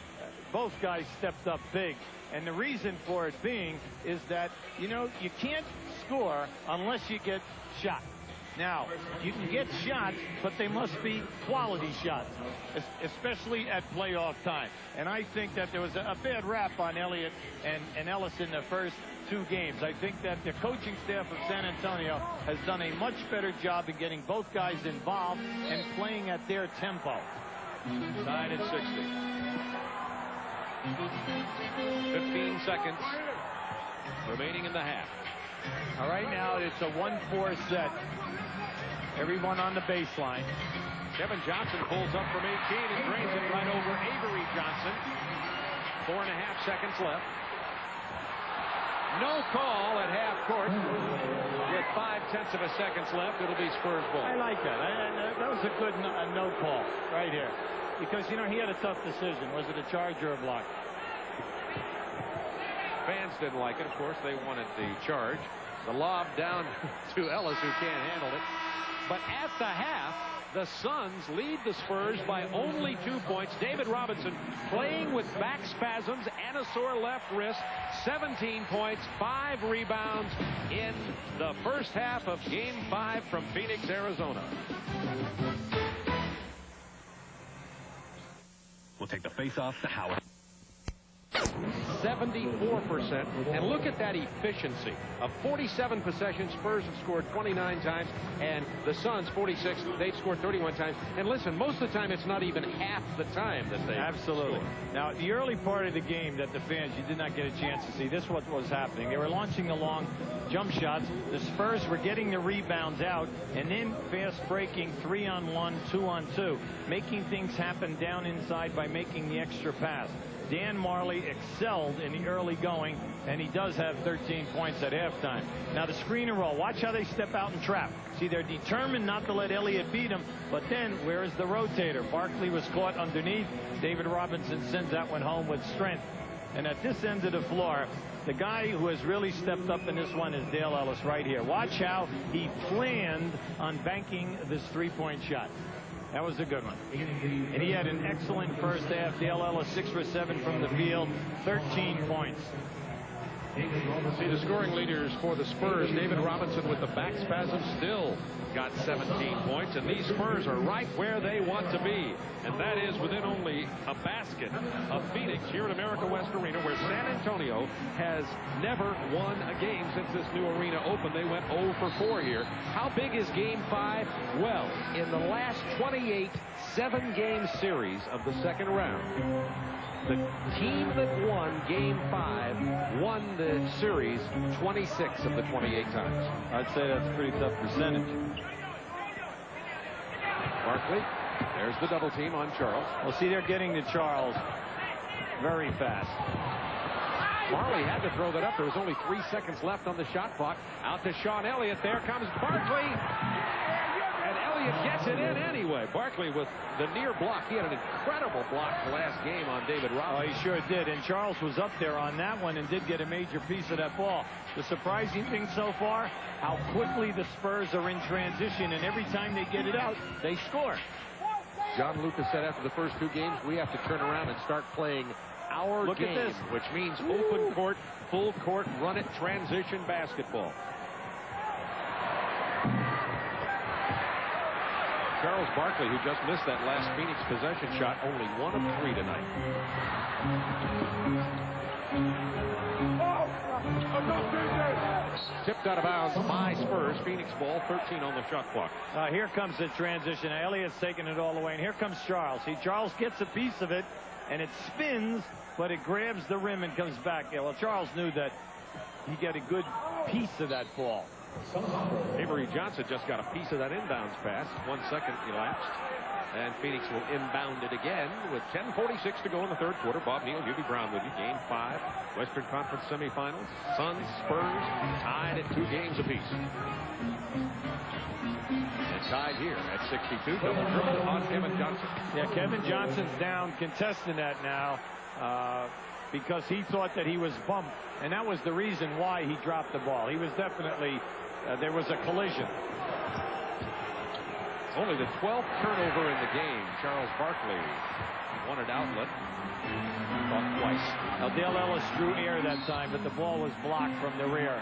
both guys stepped up big. And the reason for it being is that, you know, you can't score unless you get shot. Now, you can get shots, but they must be quality shots, especially at playoff time. And I think that there was a bad rap on Elliott and Ellis in the first 2 games. I think that the coaching staff of San Antonio has done a much better job in getting both guys involved and playing at their tempo. Tied at 60. 15 seconds remaining in the half. All right, now it's a 1-4 set. Everyone on the baseline. Kevin Johnson pulls up from 18 and drains it right over Avery Johnson. 4.5 seconds left. No call at half court. With 0.5 seconds left, it'll be Spurs ball. I like that. That was a good no call right here. Because, you know, he had a tough decision. Was it a charge or a block? Fans didn't like it, of course. They wanted the charge. The lob down to Ellis, who can't handle it. But at the half, the Suns lead the Spurs by only 2 points. David Robinson playing with back spasms and a sore left wrist. 17 points, 5 rebounds in the first half of Game 5 from Phoenix, Arizona. We'll take the face-off to Howard. 74%. And look at that efficiency. Of 47 possessions, Spurs have scored 29 times, and the Suns 46. They've scored 31 times. And listen, most of the time it's not even half the time that they absolutely score. Now, the early part of the game that the fans, you did not get a chance to see. This is what was happening. They were launching the long jump shots. The Spurs were getting the rebounds out and then fast breaking 3-on-1, 2-on-2, making things happen down inside by making the extra pass. Dan Marley excelled in the early going, and he does have 13 points at halftime. Now the screen and roll. Watch how they step out and trap. See, they're determined not to let Elliott beat him, but then where is the rotator? Barkley was caught underneath. David Robinson sends that one home with strength. And at this end of the floor, the guy who has really stepped up in this one is Dale Ellis right here. Watch how he planned on banking this three-point shot. That was a good one. And he had an excellent first half. Dale Ellis 6 for 7 from the field, 13 points. See the scoring leaders for the Spurs. David Robinson with the back spasm still got 17 points, and these Spurs are right where they want to be, and that is within only a basket of Phoenix here at America West Arena, where San Antonio has never won a game since this new arena opened. They went 0 for 4 here. How big is Game 5? Well, in the last 28 7-game series of the second round, the team that won Game 5 won the series 26 of the 28 times. I'd say that's a pretty tough percentage. Barkley, there's the double team on Charles. Well, see, they're getting to Charles very fast. Marley had to throw that up. There was only 3 seconds left on the shot clock. Out to Sean Elliott. There comes Barkley. And Elliott gets it in anyway. Barkley with the near block. He had an incredible block last game on David Robinson. Oh, he sure did. And Charles was up there on that one and did get a major piece of that ball. The surprising thing so far, how quickly the Spurs are in transition, and every time they get it out, they score. John Lucas said after the first 2 games, we have to turn around and start playing our Look game, at this. which means open court, full court, run it, transition basketball. Charles Barkley, who just missed that last Phoenix possession shot, only 1 of 3 tonight. Tipped out of bounds by Spurs. Phoenix ball, 13 on the shot clock. Here comes the transition. Elliott's taking it all away, and here comes Charles. See, Charles gets a piece of it, and it spins, but it grabs the rim and comes back. Yeah, well, Charles knew that he'd get a good piece of that ball. Avery Johnson just got a piece of that inbounds pass. 1 second elapsed. And Phoenix will inbound it again with 10:46 to go in the third quarter. Bob Neal, Hubie Brown with you. Game 5, Western Conference semifinals. Suns, Spurs, tied at 2 games apiece. And tied here at 62. Double dribble on Kevin Johnson. Yeah, Kevin Johnson's down contesting that now because he thought that he was bumped. And that was the reason why he dropped the ball. He was definitely, there was a collision. Only the 12th turnover in the game. Charles Barkley wanted outlet. Caught twice. Now Dale Ellis drew air that time, but the ball was blocked from the rear.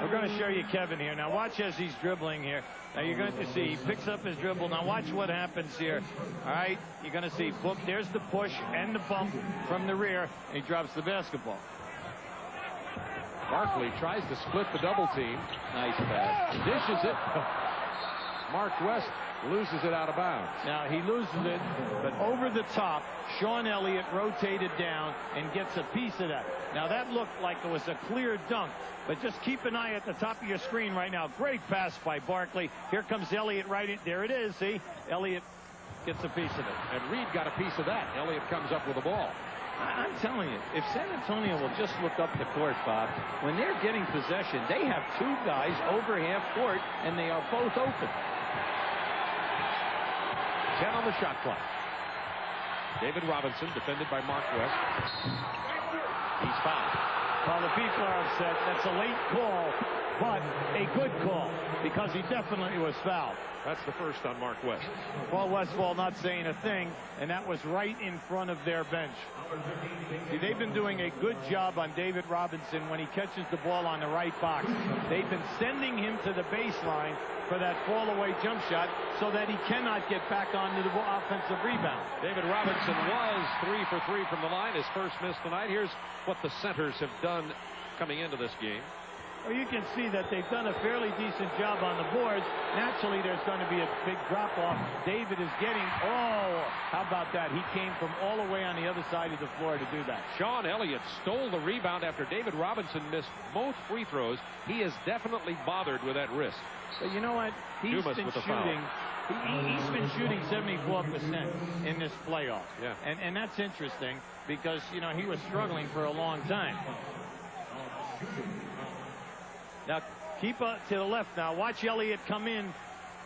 We're going to show you Kevin here. Now watch as he's dribbling here. Now you're going to see he picks up his dribble. Now watch what happens here. All right, you're going to see there's the push and the bump from the rear. And he drops the basketball. Barkley tries to split the double team. Nice pass. Dishes it. Mark West loses it out of bounds. Now he loses it, but over the top, Sean Elliott rotated down and gets a piece of that. Now that looked like it was a clear dunk, but just keep an eye at the top of your screen right now. Great pass by Barkley. Here comes Elliott right in. There it is. See, Elliott gets a piece of it. And Reed got a piece of that. Elliott comes up with the ball. I'm telling you, if San Antonio will just look up the court, Bob, when they're getting possession, they have two guys over half court, and they are both open. 10 on the shot clock. David Robinson, defended by Mark West. He's fouled. Well, the people are upset. That's a late call, but a good call, because he definitely was fouled. That's the first on Mark West. Paul Westphal not saying a thing, and that was right in front of their bench. See, they've been doing a good job on David Robinson when he catches the ball on the right box. They've been sending him to the baseline for that fall-away jump shot so that he cannot get back onto the offensive rebound. David Robinson was 3 for 3 from the line, his first miss tonight. Here's what the centers have done coming into this game. Well, you can see that they've done a fairly decent job on the boards. Naturally, there's going to be a big drop-off. David is getting, how about that? He came from all the way on the other side of the floor to do that. Sean Elliott stole the rebound after David Robinson missed both free throws. He is definitely bothered with that wrist. But you know what? He's been shooting. He's been shooting 74% in this playoff. Yeah. And that's interesting because, you know, he was struggling for a long time. Now, keep up to the left now. Watch Elliott come in.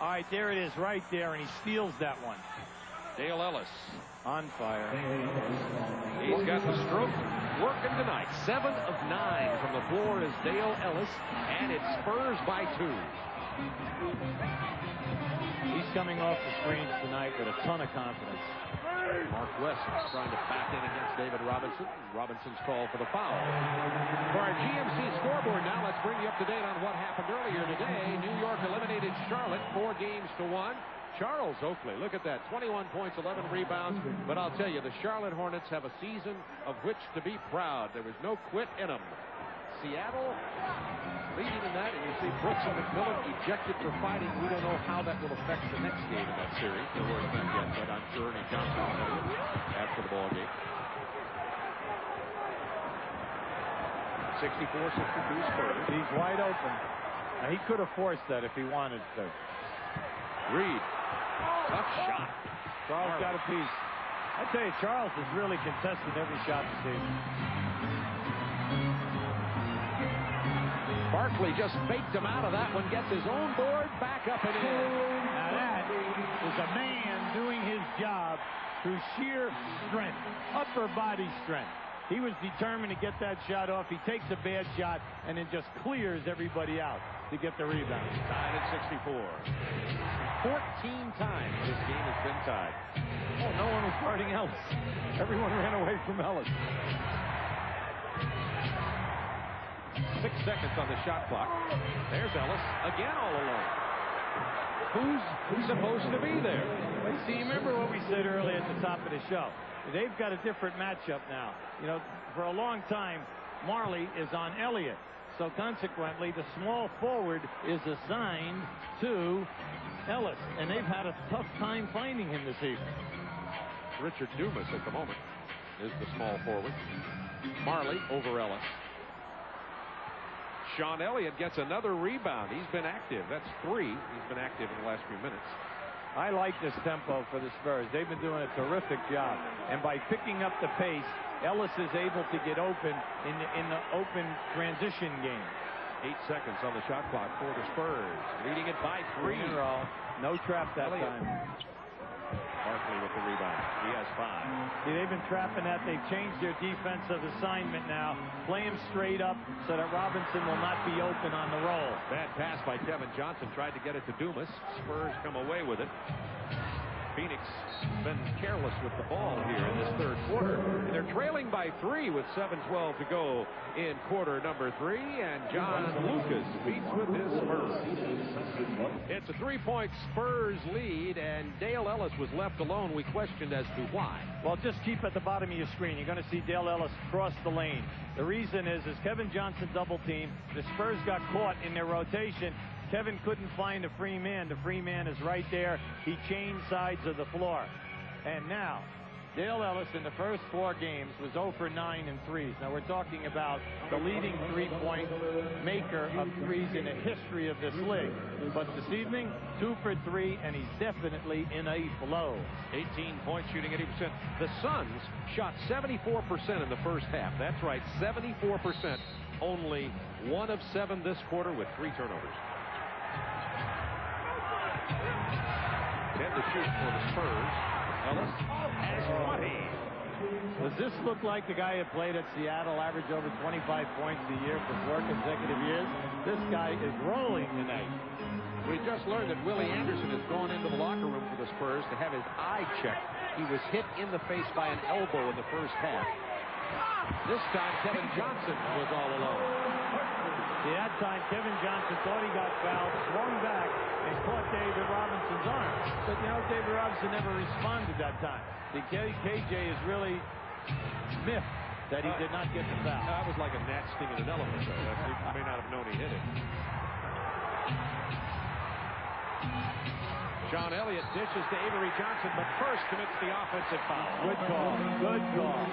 All right, there it is right there, and he steals that one. Dale Ellis. On fire. He's got the stroke working tonight. 7 of 9 from the floor is Dale Ellis, and it's Spurs by 2. He's coming off the screens tonight with a ton of confidence. Mark West is trying to back in against David Robinson. Robinson's called for the foul. For our GMC scoreboard now, let's bring you up to date on what happened earlier today. New York eliminated Charlotte 4 games to 1. Charles Oakley, look at that, 21 points, 11 rebounds. But I'll tell you, the Charlotte Hornets have a season of which to be proud. There was no quit in them. Seattle leading in that, and you see Brooks and McMillan ejected for fighting. We don't know how that will affect the next game in that series. No word on that yet, but I'm sure Ernie Johnson will tell you after the ball game. 64-62 Spurs. He's wide open. Now, he could have forced that if he wanted to. Reed. Tough shot. Charles got a piece. I tell you, Charles has really contested every shot this season. Barkley just faked him out of that one, gets his own board, back up and in. Now that is a man doing his job through sheer strength, upper body strength. He was determined to get that shot off. He takes a bad shot and then just clears everybody out to get the rebound. Tied at 64. 14 times this game has been tied. Oh, no one was guarding Ellis. Everyone ran away from Ellis. 6 seconds on the shot clock. There's Ellis again all alone. Who's supposed to be there? Well, see, remember what we said earlier at the top of the show. They've got a different matchup now. You know, for a long time, Marley is on Elliott. So consequently, the small forward is assigned to Ellis. And they've had a tough time finding him this evening. Richard Dumas at the moment is the small forward. Marley over Ellis. Sean Elliott gets another rebound. He's been active. That's 3. He's been active in the last few minutes. I like this tempo for the Spurs. They've been doing a terrific job. And by picking up the pace, Ellis is able to get open in the open transition game. 8 seconds on the shot clock for the Spurs. Leading it by 3 in a row. No trap that Elliott. time. Barkley with the rebound. He has 5. See, they've been trapping that. They've changed their defensive assignment now. Play him straight up so that Robinson will not be open on the roll. Bad pass by Kevin Johnson. Tried to get it to Dumas. Spurs come away with it. Phoenix been careless with the ball here in this third quarter. And they're trailing by 3 with 7:12 to go in quarter number 3. And John Lucas beats with his Spurs. It's a 3-point Spurs lead, and Dale Ellis was left alone. We questioned as to why. Well, just keep at the bottom of your screen. You're going to see Dale Ellis cross the lane. The reason is Kevin Johnson double team. The Spurs got caught in their rotation. Kevin couldn't find a free man. The free man is right there. He changed sides of the floor. And now Dale Ellis in the first 4 games was 0 for 9 in threes. Now we're talking about the leading three-point maker of threes in the history of this league. But this evening, 2 for 3, and he's definitely in a flow. 18 points, shooting 80%. The Suns shot 74% in the first half. That's right, 74%. Only 1 of 7 this quarter with 3 turnovers. 10 to shoot for the Spurs. Ellis has 20. Does this look like the guy who played at Seattle, averaged over 25 points a year for 4 consecutive years? This guy is rolling tonight. We just learned that Willie Anderson has gone into the locker room for the Spurs to have his eye checked. He was hit in the face by an elbow in the first half. This time, Kevin Johnson was all alone. See, that time, Kevin Johnson thought he got fouled, swung back, and caught David Robinson's arm. But, you know, David Robinson never responded that time. The KJ is really miffed that he did not get the foul. That was like a gnat stinging an elephant, though. He may not have known he hit it. Sean Elliott dishes to Avery Johnson, but first commits the offensive foul. Good call. Good call.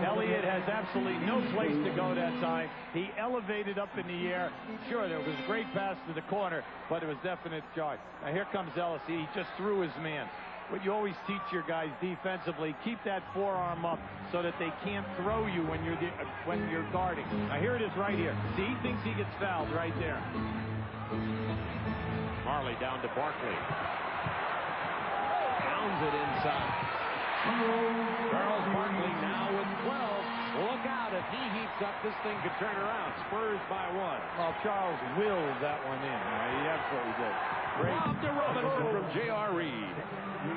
Elliott has absolutely no place to go that time. He elevated up in the air. Sure, there was a great pass to the corner, but it was definite charge. Now here comes Ellis. He just threw his man. What you always teach your guys defensively, keep that forearm up so that they can't throw you when you're guarding. Now here it is right here. See, he thinks he gets fouled right there. Marley down to Barkley. Pounds it inside. Charles Barkley now with 12. Look out. If he heats up, this thing could turn around. Spurs by 1. Well, Charles willed that one in. He absolutely did. Great. Rob to Robinson from J.R. Reed.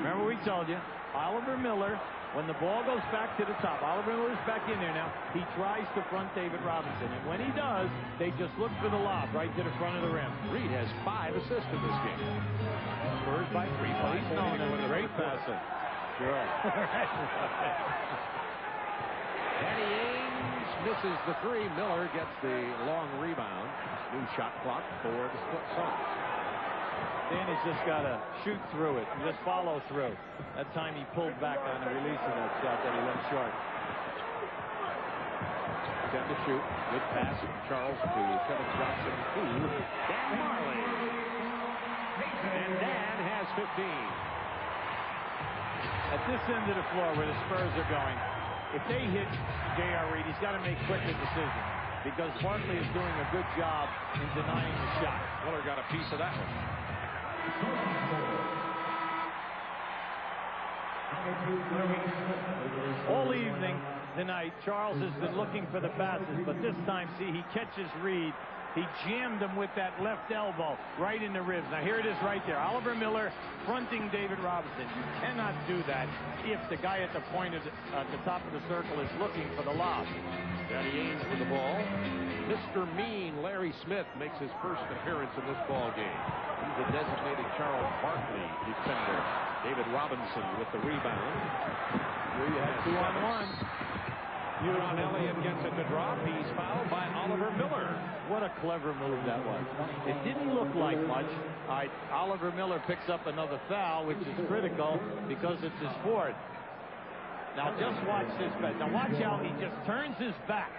Remember we told you, Oliver Miller, when the ball goes back to the top, Oliver Miller's back in there now, he tries to front David Robinson. And when he does, they just look for the lob right to the front of the rim. Reed has 5 assists in this game. Spurs by 3. He's known as a great passer. Sure. Danny Ainge misses the 3. Miller gets the long rebound. New shot clock for the Suns. Danny's just got to shoot through it and just follow through. That time he pulled back on the release of that shot that he left short. 10 to shoot. Good pass from Charles to Kevin Johnson to Dan Marley. And Dan has 15. At this end of the floor where the Spurs are going, if they hit J.R. Reed, he's got to make quicker decisions because Barkley is doing a good job in denying the shot. Miller got a piece of that one. All evening tonight, Charles has been looking for the passes, but this time, see, he catches Reed. He jammed him with that left elbow right in the ribs. Now, here it is right there. Oliver Miller fronting David Robinson. You cannot do that if the guy at the point of at the top of the circle is looking for the lob. Danny Ainge for the ball. Mr. Mean, Larry Smith, makes his first appearance in this ball game. He's a designated Charles Barkley defender. David Robinson with the rebound. Here you have 2-on-1. Sean Elliott gets it to drop. He's fouled by Oliver Miller. What a clever move that was. It didn't look like much. All right, Oliver Miller picks up another foul, which is critical because it's his 4th. Now just watch this. Now watch how he just turns his back.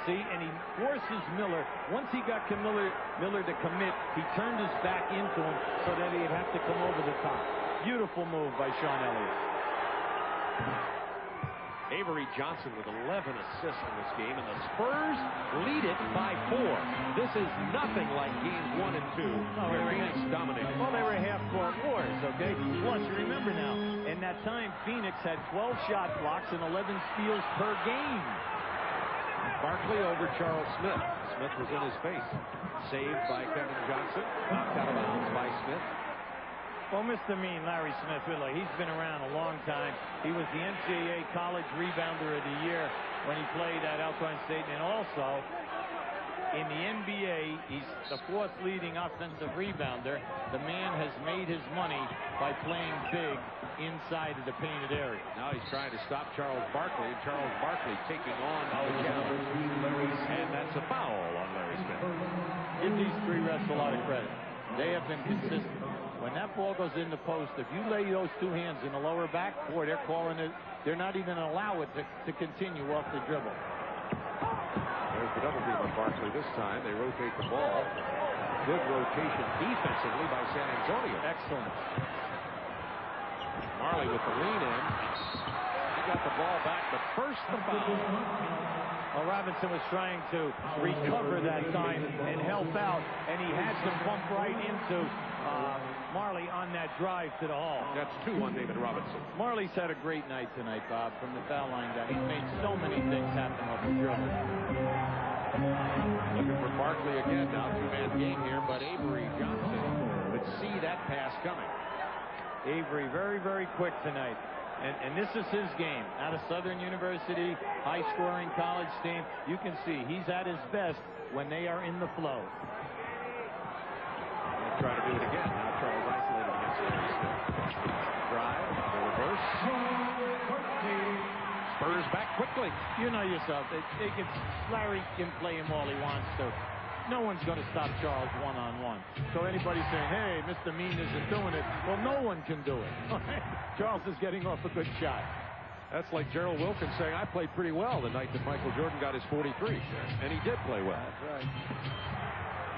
See, and he forces Miller. Once he got Miller to commit, he turned his back into him so that he'd have to come over the top. Beautiful move by Sean Elliott. Avery Johnson with 11 assists in this game, and the Spurs lead it by 4. This is nothing like games 1 and 2, where Phoenix dominated. Well, they were half-court wars, okay? Plus, you remember now, in that time, Phoenix had 12 shot blocks and 11 steals per game. Barkley over Charles Smith. Smith was in his face. Saved by Kevin Johnson. Knocked out of bounds by Smith. Well, Mr. Mean, Larry Smith, really, he's been around a long time. He was the NCAA College Rebounder of the Year when he played at Alcorn State, and also in the NBA, he's the 4th leading offensive rebounder. The man has made his money by playing big inside of the painted area. Now he's trying to stop Charles Barkley, and Charles Barkley taking on the challenge. And that's a foul on Larry Smith. Give these 3 refs a lot of credit. They have been consistent. When that ball goes in the post, if you lay those 2 hands in the lower back, boy, they're calling it They're not even allow it to continue off the dribble. There's the double team on Barkley this time. They rotate the ball. Good rotation defensively by San Antonio. Excellent. Marley with the lean in. He got the ball back, but first the foul. Well, Robinson was trying to recover that time and help out, and he had to bump right into Marley on that drive to the hole. That's 2 on David Robinson. Marley's had a great night tonight, Bob, from the foul line down. He's made so many things happen off the dribble. Looking for Barkley again. Now 2-man game here, but Avery Johnson would see that pass coming. Avery very, very quick tonight. And this is his game. Out of Southern University, high-scoring college team. You can see he's at his best when they are in the flow. They'll try to do it again. Now Charles isolated against Larry Smith. Drive, the reverse. Spurs back quickly. You know yourself. Larry can play him all he wants to. No one's going to stop Charles one-on-one. So anybody saying, hey, Mr. Mean isn't doing it, well, no one can do it. Charles is getting off a good shot. That's like Gerald Wilkins saying, I played pretty well the night that Michael Jordan got his 43. And he did play well. That's right.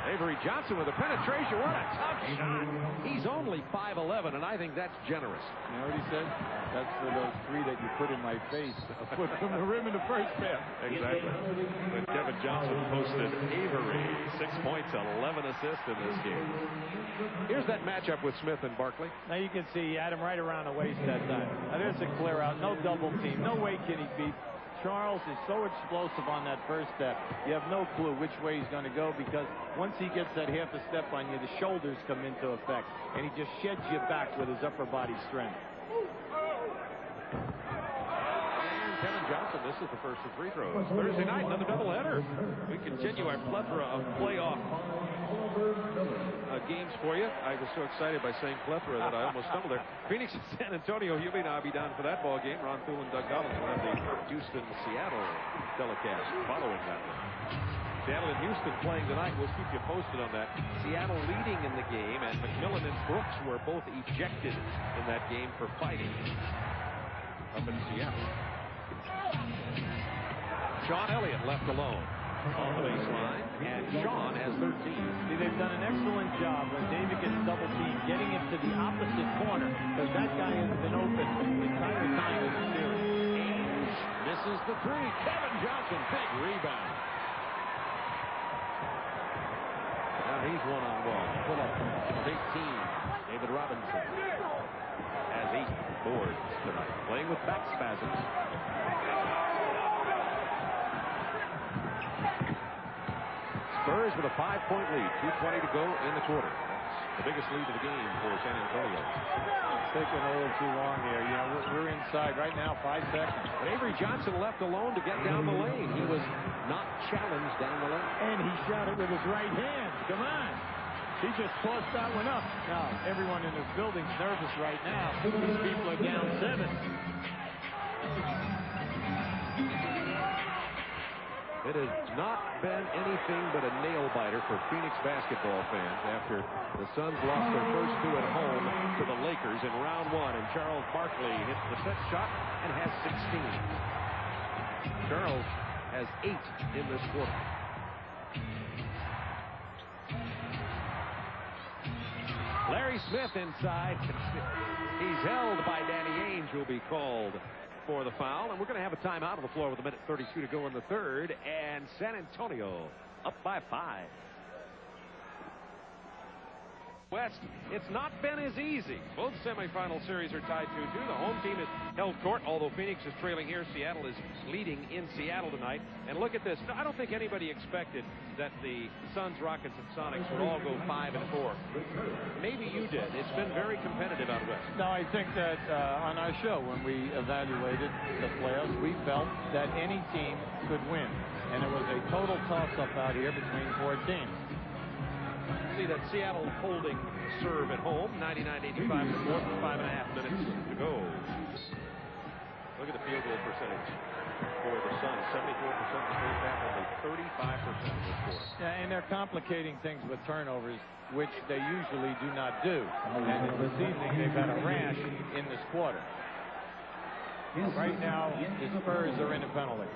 Avery Johnson with a penetration. What a tough shot. He's only 5'11", and I think that's generous. You know what he said? That's for those 3 that you put in my face. A foot from the rim in the first half. Exactly. But Kevin Johnson posted Avery 6 points, 11 assists in this game. Here's that matchup with Smith and Barkley. Now you can see he had him right around the waist that time. Now there's a clear out. No double team. No way can he beat. Charles is so explosive on that first step. You have no clue which way he's going to go, because once he gets that half a step on you, the shoulders come into effect, and he just sheds you back with his upper body strength. And Kevin Johnson misses the first of free throws. Thursday night, another doubleheader. We continue our plethora of playoff games for you. I was so excited by saying plethora that I almost stumbled there. Phoenix and San Antonio, you may not be down for that ball game. Ron Thule and Doug Collins will have the Houston-Seattle telecast following that one. Seattle and Houston playing tonight. We'll keep you posted on that. Seattle leading in the game, and McMillan and Brooks were both ejected in that game for fighting up in Seattle. Sean Elliott left alone on the baseline, and Sean has 13. See, they've done an excellent job when David gets double teamed, getting it to the opposite corner, because that guy has been open the entire time in the series. Ainge misses the 3. Kevin Johnson, big rebound. Now he's one-on-one. Pull up of 18. David Robinson has 8 boards tonight, playing with back spasms. Spurs with a 5-point lead. 2:20 to go in the quarter. That's the biggest lead of the game for San Antonio. It's taking a little too long here. You know, we're inside right now, 5 seconds. But Avery Johnson left alone to get down the lane. He was not challenged down the lane. And he shot it with his right hand. Come on. He just tossed that one up. Now, everyone in this building's nervous right now. These people are down 7. It has not been anything but a nail-biter for Phoenix basketball fans after the Suns lost their first 2 at home to the Lakers in round 1, and Charles Barkley hits the set shot and has 16. Charles has 8 in this quarter. Larry Smith inside. He's held by Danny Ainge, who will be called for the foul, and we're going to have a timeout on the floor with 1:32 to go in the third, and San Antonio up by 5. West, it's not been as easy. Both semifinal series are tied 2-2. The home team has held court, although Phoenix is trailing here. Seattle is leading in Seattle tonight. And look at this. I don't think anybody expected that the Suns, Rockets, and Sonics would all go 5 and 4. Maybe you did. It's been very competitive out west. No, I think that on our show, when we evaluated the playoffs, we felt that any team could win. And it was a total toss-up out here between 4 teams. See that Seattle holding serve at home, 99-85 in the fourth, 5.5 minutes to go. Look at the field goal percentage for the Suns, 74% in the first half, only 35% this quarter. Yeah, and they're complicating things with turnovers, which they usually do not do. And this evening, they've had a rash in this quarter. Right now, the Spurs are in a penalty.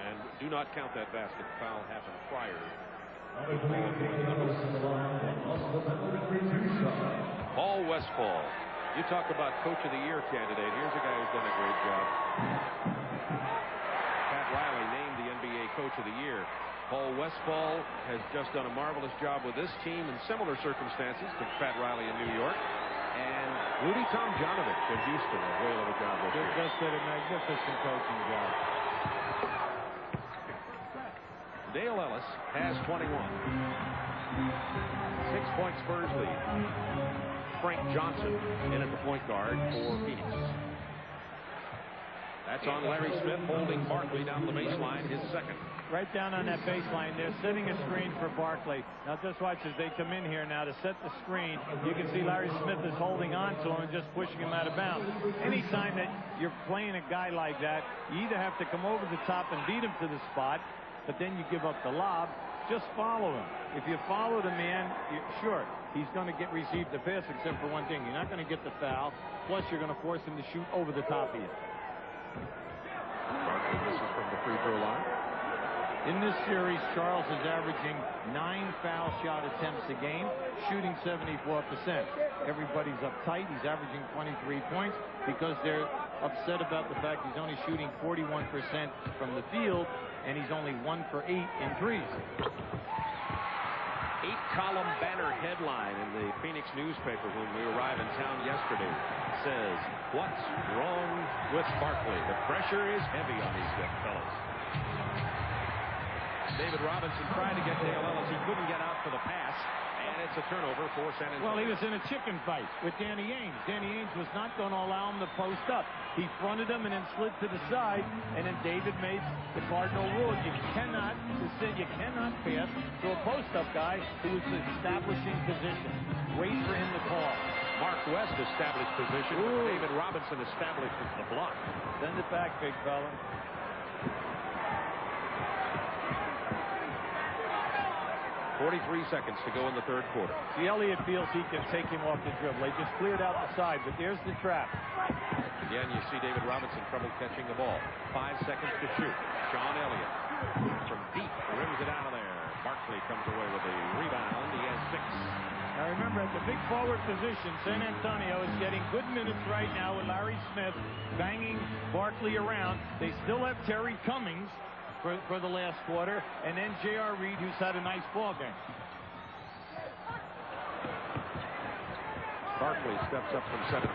And do not count that basket. The foul happened prior. Paul Westphal. You talk about Coach of the Year candidate. Here's a guy who's done a great job. Pat Riley named the NBA Coach of the Year. Paul Westphal has just done a marvelous job with this team in similar circumstances to Pat Riley in New York. And Rudy Tomjanovich in Houston, a whale of a job this year. Just did a magnificent coaching job. Dale Ellis has 21. 6-point Spurs lead. Frank Johnson in at the point guard for Phoenix. That's on Larry Smith holding Barkley down the baseline, his second. Right down on that baseline. They're setting a screen for Barkley. Now just watch as they come in here now to set the screen. You can see Larry Smith is holding on to him and just pushing him out of bounds. Anytime that you're playing a guy like that, you either have to come over the top and beat him to the spot, but then you give up the lob. Just follow him. If you follow the man, sure, he's going to receive the pass, except for one thing. You're not going to get the foul. Plus, you're going to force him to shoot over the top of you. Barkley misses from the free throw line. In this series, Charles is averaging 9 foul shot attempts a game, shooting 74%. Everybody's uptight. He's averaging 23 points because they're upset about the fact he's only shooting 41% from the field, and he's only 1 for 8 in threes. 8-column banner headline in the Phoenix newspaper when we arrived in town yesterday says, "What's wrong with Barkley? The pressure is heavy on these good fellas." David Robinson tried to get Dale Ellis. He couldn't get out for the pass, and it's a turnover for San Antonio. Well, he was in a chicken fight with Danny Ainge. Danny Ainge was not going to allow him to post up. He fronted him and then slid to the side, and then David made the cardinal rule. You cannot pass to a post-up guy who is establishing position. Wait for him to call. Mark West established position. David Robinson established the block. Send it back, big fella. 43 seconds to go in the third quarter. See, Elliott feels he can take him off the dribble. They just cleared out the side, but there's the trap. Again, you see David Robinson trouble catching the ball. 5 seconds to shoot. Sean Elliott from deep rims it out of there. Barkley comes away with the rebound. He has 6. Now remember, at the big forward position, San Antonio is getting good minutes right now with Larry Smith banging Barkley around. They still have Terry Cummings for the last quarter, and then J.R. Reed, who's had a nice ball game. Barkley steps up from 17.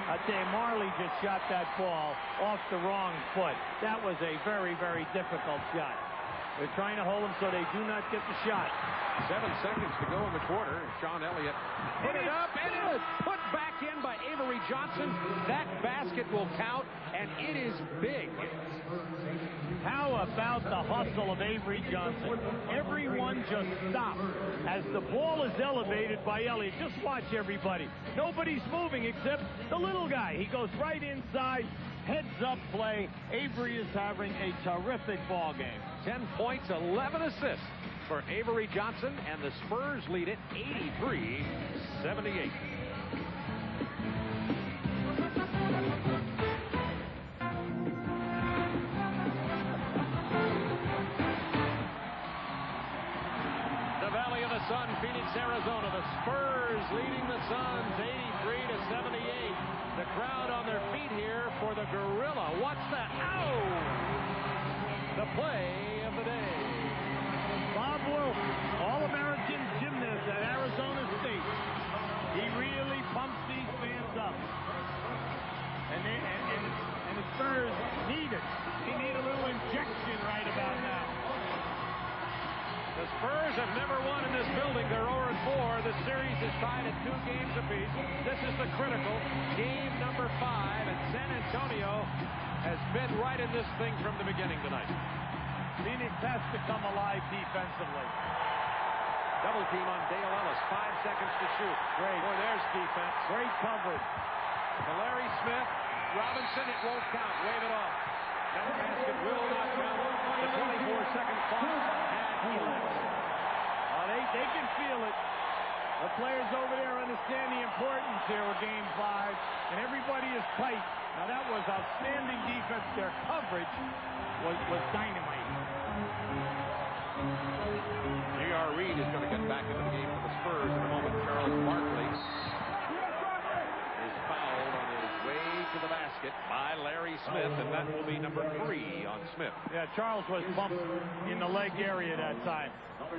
I tell you, Marley just shot that ball off the wrong foot. That was a very, very difficult shot. They're trying to hold him so they do not get the shot. 7 seconds to go in the quarter. Sean Elliott put it up, and it is put back in by Avery Johnson. That basket will count, and it is big. How about the hustle of Avery Johnson? Everyone just stopped as the ball is elevated by Elliott. Just watch everybody. Nobody's moving except the little guy. He goes right inside. Heads-up play. Avery is having a terrific ball game. 10 points, 11 assists for Avery Johnson, and the Spurs lead it 83-78. The Valley of the Sun, Phoenix, Arizona. The Spurs leading the Suns 83-78. The crowd on their feet here for the Gorilla. What's that? Ow! The play of the day. Bob Wilson, All-American gymnast at Arizona State. He really pumps these fans up. And the Spurs need it. They need a little injection right about now. The Spurs have never won in this building. They're 0-4. The series is tied at 2 games apiece. This is the critical game number 5, and San Antonio has been right in this thing from the beginning tonight. Phoenix has to come alive defensively. Double team on Dale Ellis. 5 seconds to shoot. Great. Boy, there's defense. Great coverage. To Larry Smith. Robinson, it won't count. Wave it off. That basket will not count. The 24-second clock, and he lets. They can feel it. The players over there understand the importance here with Game 5, and everybody is tight. Now that was outstanding defense. Their coverage was dynamite. J.R. Reed is going to get back into the game for the Spurs in a moment. Charles Barkley is fouled on his way to the basket by Larry Smith, and that will be number 3 on Smith. Yeah, Charles was bumped in the leg area that time.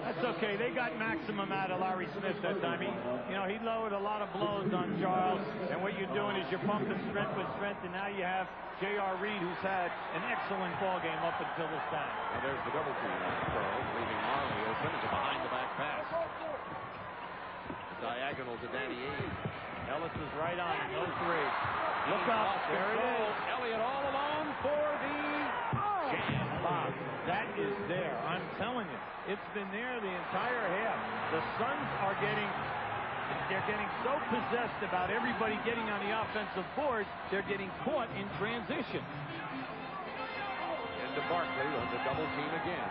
That's okay. They got maximum out of Larry Smith that time. He lowered a lot of blows on Charles, and what you're doing is you're pumping strength with strength, and now you have J.R. Reed, who's had an excellent ball game up until this time. Now there's the double team on Charles, leaving Marley open. It's a behind-the-back pass. Diagonal to Danny Ainge. Ellis is right on him. No three. Look up. There it is. Elliott all alone for the jam. Bob, that is there. I'm telling you. It's been there the entire half. The Suns are getting so possessed about everybody getting on the offensive boards, they're getting caught in transition. Into Barkley on the double team again.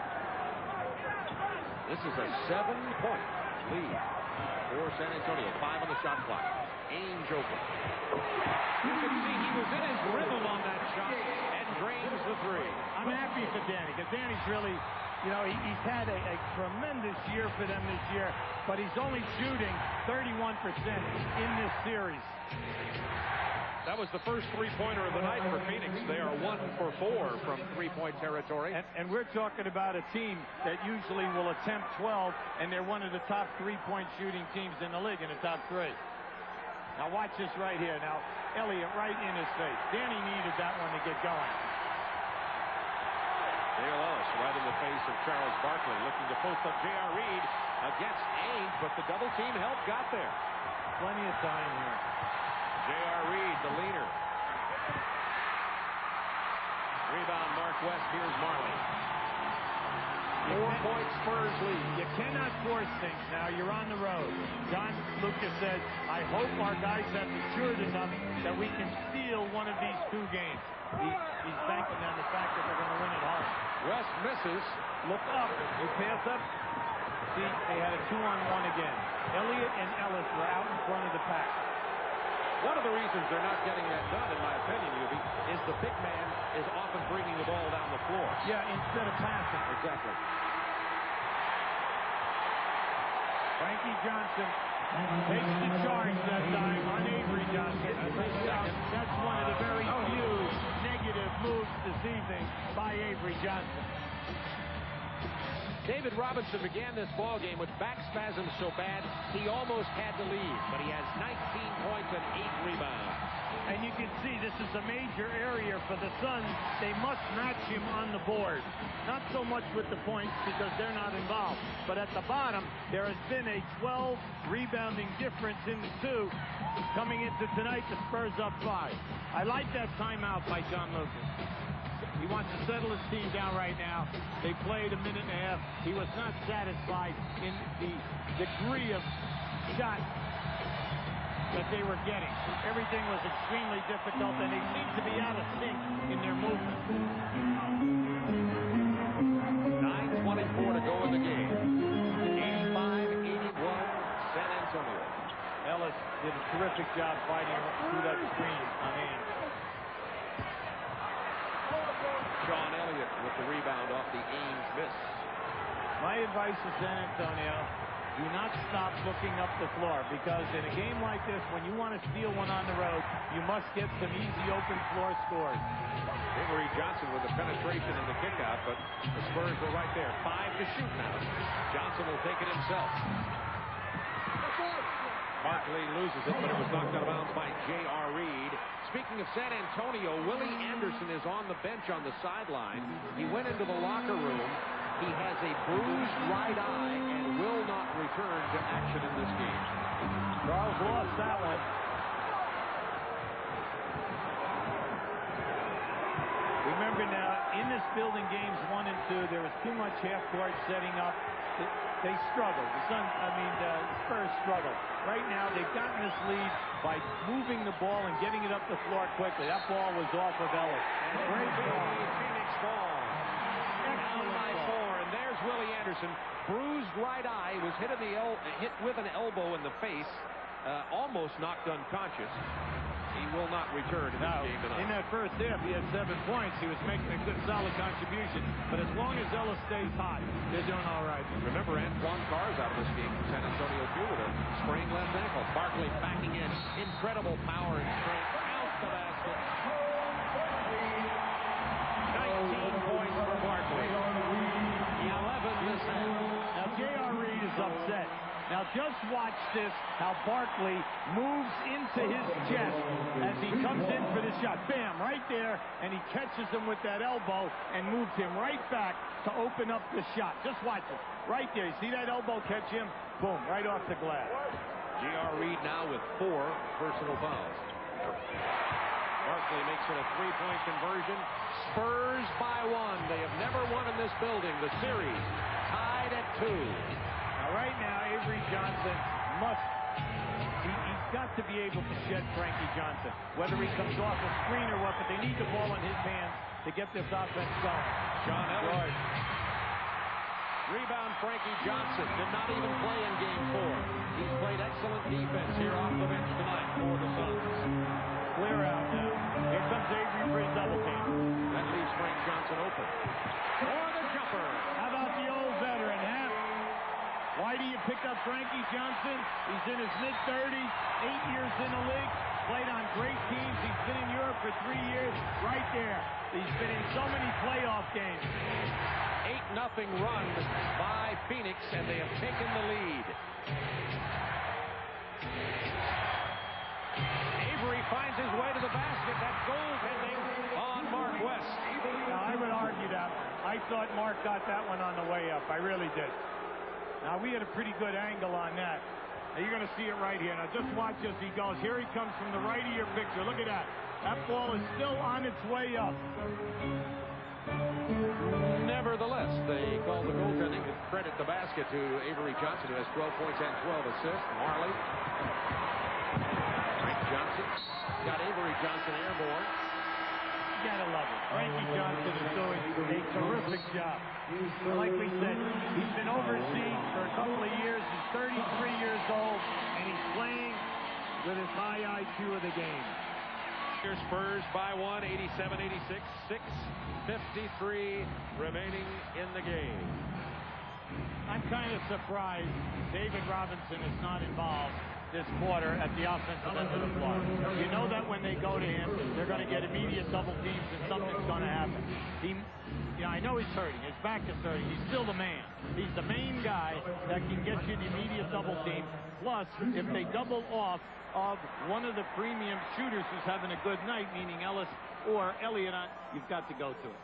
This is a 7-point lead for San Antonio. 5 on the shot clock. Ainge open. You can see he was in his rhythm on that shot and drains the 3. I'm happy for Danny, because Danny's really, he's had a tremendous year for them this year, but he's only shooting 31% in this series. That was the first three-pointer of the night for Phoenix. They are 1 for 4 from three-point territory. And we're talking about a team that usually will attempt 12, and they're one of the top three-point shooting teams in the league, in the top 3. Now watch this right here. Now, Elliott right in his face. Danny needed that one to get going. Dale Ellis right in the face of Charles Barkley, looking to post up J.R. Reed against Ainge, but the double team help got there. Plenty of time here. J.R. Reed, the leader. Rebound, Mark West. Here's Marley. 4-point Spurs lead. You cannot force things now. You're on the road. John Lucas said, I hope our guys have matured enough that we can steal one of these 2 games. He's banking on the fact that they're going to win at home. West misses. Look up. He passed up. See, they had a 2-on-1 again. Elliott and Ellis were out in front of the pack. One of the reasons they're not getting that done, in my opinion, Ubi, is the big man is often bringing the ball down the floor. Yeah, instead of passing. Exactly. Frankie Johnson takes the charge that time on Avery Johnson. That's one of the very few negative moves this evening by Avery Johnson. David Robinson began this ball game with back spasms so bad he almost had to leave, but he has 19 points and 8 rebounds. And you can see this is a major area for the Suns. They must match him on the board. Not so much with the points because they're not involved, but at the bottom there has been a 12 rebounding difference in the 2. Coming into tonight, the Spurs up 5. I like that timeout by John Lucas. He wants to settle his team down right now. They played a minute and a half. He was not satisfied in the degree of shot that they were getting. Everything was extremely difficult, and they seem to be out of sync in their movement. 9:24 to go in the game. 85-81, San Antonio. Ellis did a terrific job fighting through that screen on Ainge. Sean Elliott with the rebound off the Ainge miss. My advice to San Antonio, do not stop looking up the floor, because in a game like this, when you want to steal one on the road, you must get some easy open floor scores. Avery Johnson with the penetration and the kick out, but the Spurs were right there. 5 to shoot now. Johnson will take it himself. Barkley loses it, but it was knocked out of bounds by J.R. Reed. Speaking of San Antonio, Willie Anderson is on the bench on the sideline. He went into the locker room. He has a bruised right eye and will not return to action in this game. Charles lost that one. Remember now, in this building games 1 and 2, there was too much half-court setting up. They struggled. The Spurs struggled. Right now, they've gotten this lead by moving the ball and getting it up the floor quickly. That ball was off of Ellis. Great ball. Phoenix ball. Down by 4, and there's Willie Anderson bruised right eye, was hit with an elbow in the face, almost knocked unconscious. He will not return in this game tonight. In that first half, he had 7 points. He was making a good, solid contribution. But as long as Ellis stays hot, they're doing all right. Remember, Antoine Carr's out of this game for San Antonio too with a sprained left ankle. Barkley backing in. Incredible power and strength. Out the basket. 19 points for Barkley. 11 this half. Now, J.R. Reed is upset. Now just watch this, how Barkley moves into his chest as he comes in for this shot. Bam, right there, and he catches him with that elbow and moves him right back to open up the shot. Just watch it. Right there. You see that elbow catch him? Boom, right off the glass. J.R. Reed now with 4 personal fouls. Barkley makes it a 3-point conversion. Spurs by 1. They have never won in this building. The series tied at 2. Right now, Avery Johnson he's got to be able to shed Frankie Johnson, whether he comes off a screen or what, but they need the ball in his hands to get this offense going. John Elliott. Rebound, Frankie Johnson did not even play in game 4. He's played excellent defense here off the bench tonight for the Suns. Clear out now. Here comes Avery for his double team. That leaves Frank Johnson open. For the jumper. How about the old veteran, huh? Why do you pick up Frankie Johnson? He's in his mid-30s, 8 years in the league, played on great teams. He's been in Europe for 3 years. Right there. He's been in so many playoff games. 8-0 run by Phoenix, and they have taken the lead. Avery finds his way to the basket. That goaltending on Mark West. Now, I would argue that. I thought Mark got that one on the way up. I really did. Now, we had a pretty good angle on that. Now, you're going to see it right here. Now, just watch as he goes. Here he comes from the right of your picture. Look at that. That ball is still on its way up. Nevertheless, they call the goaltending to credit the basket to Avery Johnson, who has 12 points and 12 assists. Marley. Frank Johnson got Avery Johnson airborne. You gotta love it. Frankie Johnson is doing a terrific job. Like we said, he's been overseas for a couple of years. He's 33 years old, and he's playing with his high IQ of the game. Here Spurs by 1, 87-86, 6:53 remaining in the game. I'm kind of surprised David Robinson is not involved this quarter at the offensive end of the floor. You know that when they go to him, they're going to get immediate double teams and something's going to happen. I know he's hurting. His back is hurting. He's still the man. He's the main guy that can get you the immediate double team. Plus, if they double off of one of the premium shooters who's having a good night, meaning Ellis or Elliott, you've got to go to it.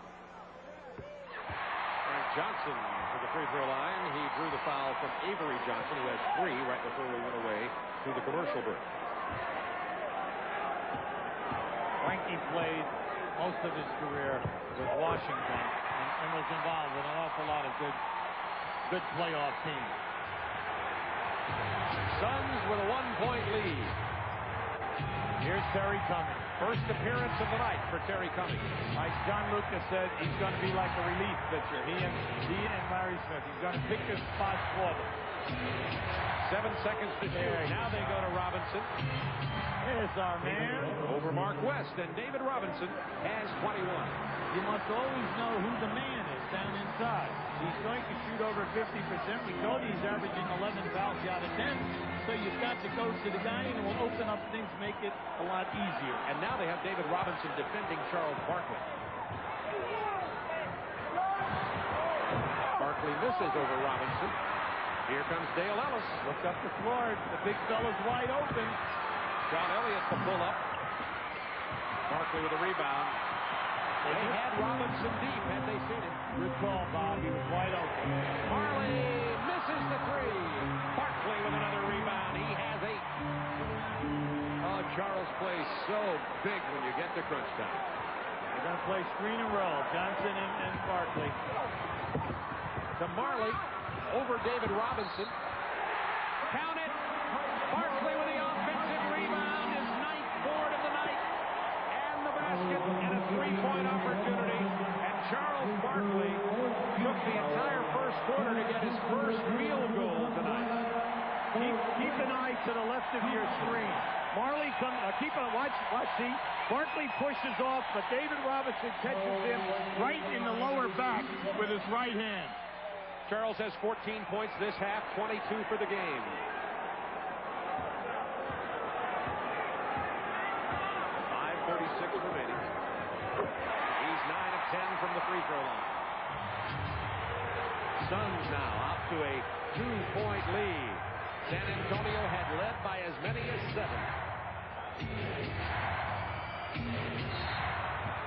Frank Johnson to the free throw line. He drew the foul from Avery Johnson, who has 3 right before we went away to the commercial break. Frankie played most of his career with Washington and was involved with an awful lot of good playoff teams. Suns with a 1-point lead. Here's Terry Cummings. First appearance of the night for Terry Cummings. Like John Lucas said, he's going to be like a relief pitcher. He and Larry Smith. He's going to pick his spots for them. 7 seconds to shoot. Now they go to Robinson. Here's our man. Over Mark West, and David Robinson has 21. You must always know who the man is down inside. He's going to shoot over 50%. We told you he's averaging 11 fouls out of 10. So you've got to go to the guy, and it will open up things, make it a lot easier. And now they have David Robinson defending Charles Barkley. Barkley misses over Robinson. Here comes Dale Ellis. Look up the floor. The big fella's wide open. John Elliott to pull up. Barkley with a rebound. They had Robinson deep had they seen him. Good call, Bob. He was wide open. Marley misses the 3. Barkley with another rebound. He has 8. Oh, Charles plays so big when you get to crunch time. They're going to play screen and roll. Johnson and Barkley. To Marley. Over David Robinson. Count it. Barkley with the offensive rebound. His 9th board of the night. And the basket. And a 3-point opportunity. And Charles Barkley took the entire first quarter to get his first real goal tonight. Keep an eye to the left of your screen. Marley comes. Keep on. Watch. See. Barkley pushes off, but David Robinson catches him right in the lower back with his right hand. Charles has 14 points this half, 22 for the game. .5:36 remaining. He's 9 of 10 from the free throw line. Suns now out to a 2-point lead. San Antonio had led by as many as 7.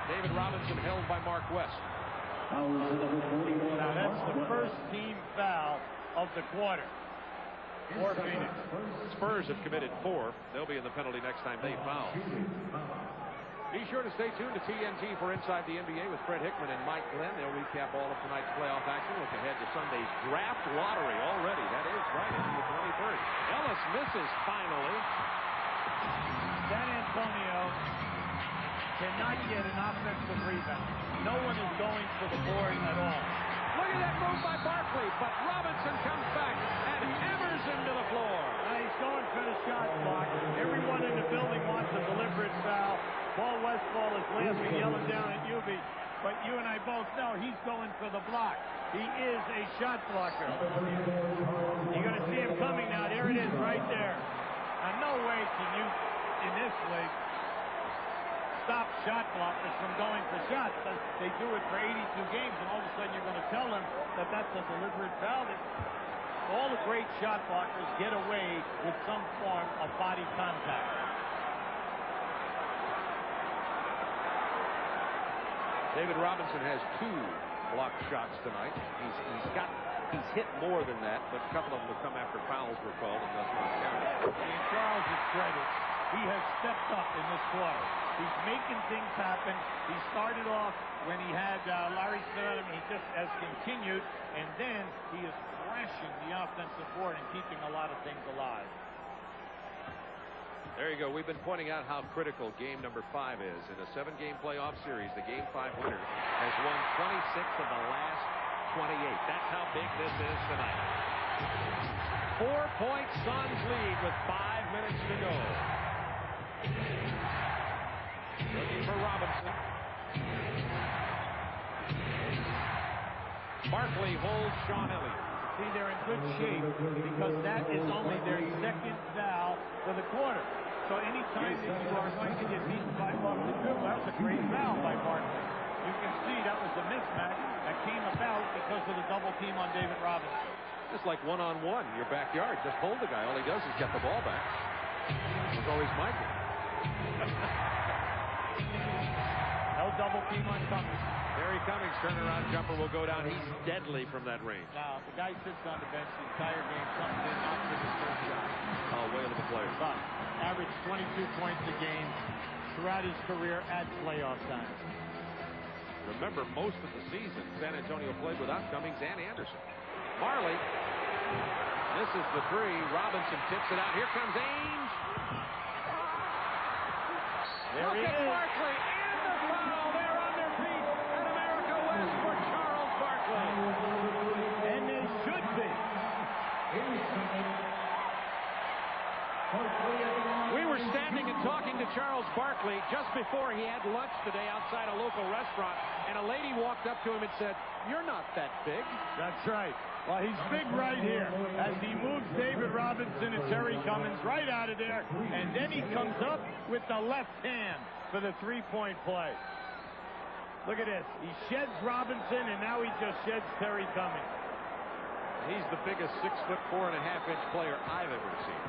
David Robinson held by Mark West. Now that's the first team foul of the quarter for Phoenix. Spurs have committed 4. They'll be in the penalty next time they foul. Be sure to stay tuned to TNT for Inside the NBA with Fred Hickman and Mike Glenn. They'll recap all of tonight's playoff action. Look ahead to Sunday's draft lottery already. That is right into the 21st. Ellis misses finally. San Antonio cannot get an offensive rebound. No one is going for the board at all. Look at that move by Barkley, but Robinson comes back and hammers into the floor. Now he's going for the shot clock. Everyone in the building wants a deliberate foul. Paul Westphal is laughing, yelling down at Ubi, but you and I both know he's going for the block. He is a shot blocker. You're going to see him coming now. There it is right there. Now, no way can you, in this league, stop shot blockers from going for shots. They do it for 82 games, and all of a sudden you're going to tell them that that's a deliberate foul. All the great shot blockers get away with some form of body contact. David Robinson has 2 blocked shots tonight. He's hit more than that, but a couple of them have come after fouls were called and thus not counted. In Charles' credit, he has stepped up in this quarter. He's making things happen. He started off when he had Larry Smith. He just has continued, and then he is crashing the offensive board and keeping a lot of things alive. There you go. We've been pointing out how critical game number 5 is. In a 7-game playoff series, the game 5 winner has won 26 of the last 28. That's how big this is tonight. 4-point Suns lead with 5 minutes to go. Looking for Robinson. Barkley holds Sean Elliott. See, they're in good shape because that is only their 2nd foul for the quarter. So anytime that you are going to get beaten by off the dribble, that's a great foul by Barkley. You can see that was a mismatch that came about because of the double team on David Robinson. Just like one-on-one in your backyard. Just hold the guy. All he does is get the ball back. It's always Michael. No double team on Cummings. Barry Cummings' turnaround jumper will go down. He's deadly from that range. Now, the guy sits on the bench the entire game, comes in, knocks in his first shot. Oh, whale of a player. But averaged 22 points a game throughout his career at playoff time. Remember, most of the season, San Antonio played without Cummings and Anderson. Marley misses the 3. Robinson tips it out. Here comes Ainge. There Look he at is. Barkley and the foul. They're on their feet. And America West for Charles Barkley. And they should be. We were standing and talking to Charles Barkley just before he had lunch today outside a local restaurant, and a lady walked up to him and said, "You're not that big." That's right. Well, he's big right here as he moves David Robinson and Terry Cummings right out of there, and then he comes up with the left hand for the 3-point play. Look at this. He sheds Robinson, and now he just sheds Terry Cummings. He's the biggest 6'4.5" player I've ever seen.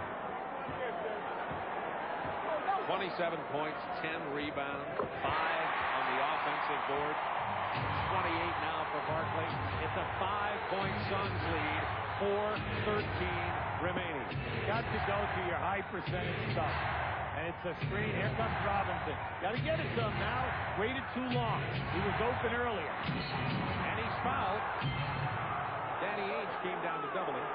27 points, 10 rebounds, 5 on the offensive board. 28 now for Barkley. It's a 5-point Suns lead. 4:13 remaining. Got to go to your high percentage stuff. And it's a screen. Here comes Robinson. Got to get it to him now. Waited too long. He was open earlier. And he's fouled. Danny Ainge came down to double him.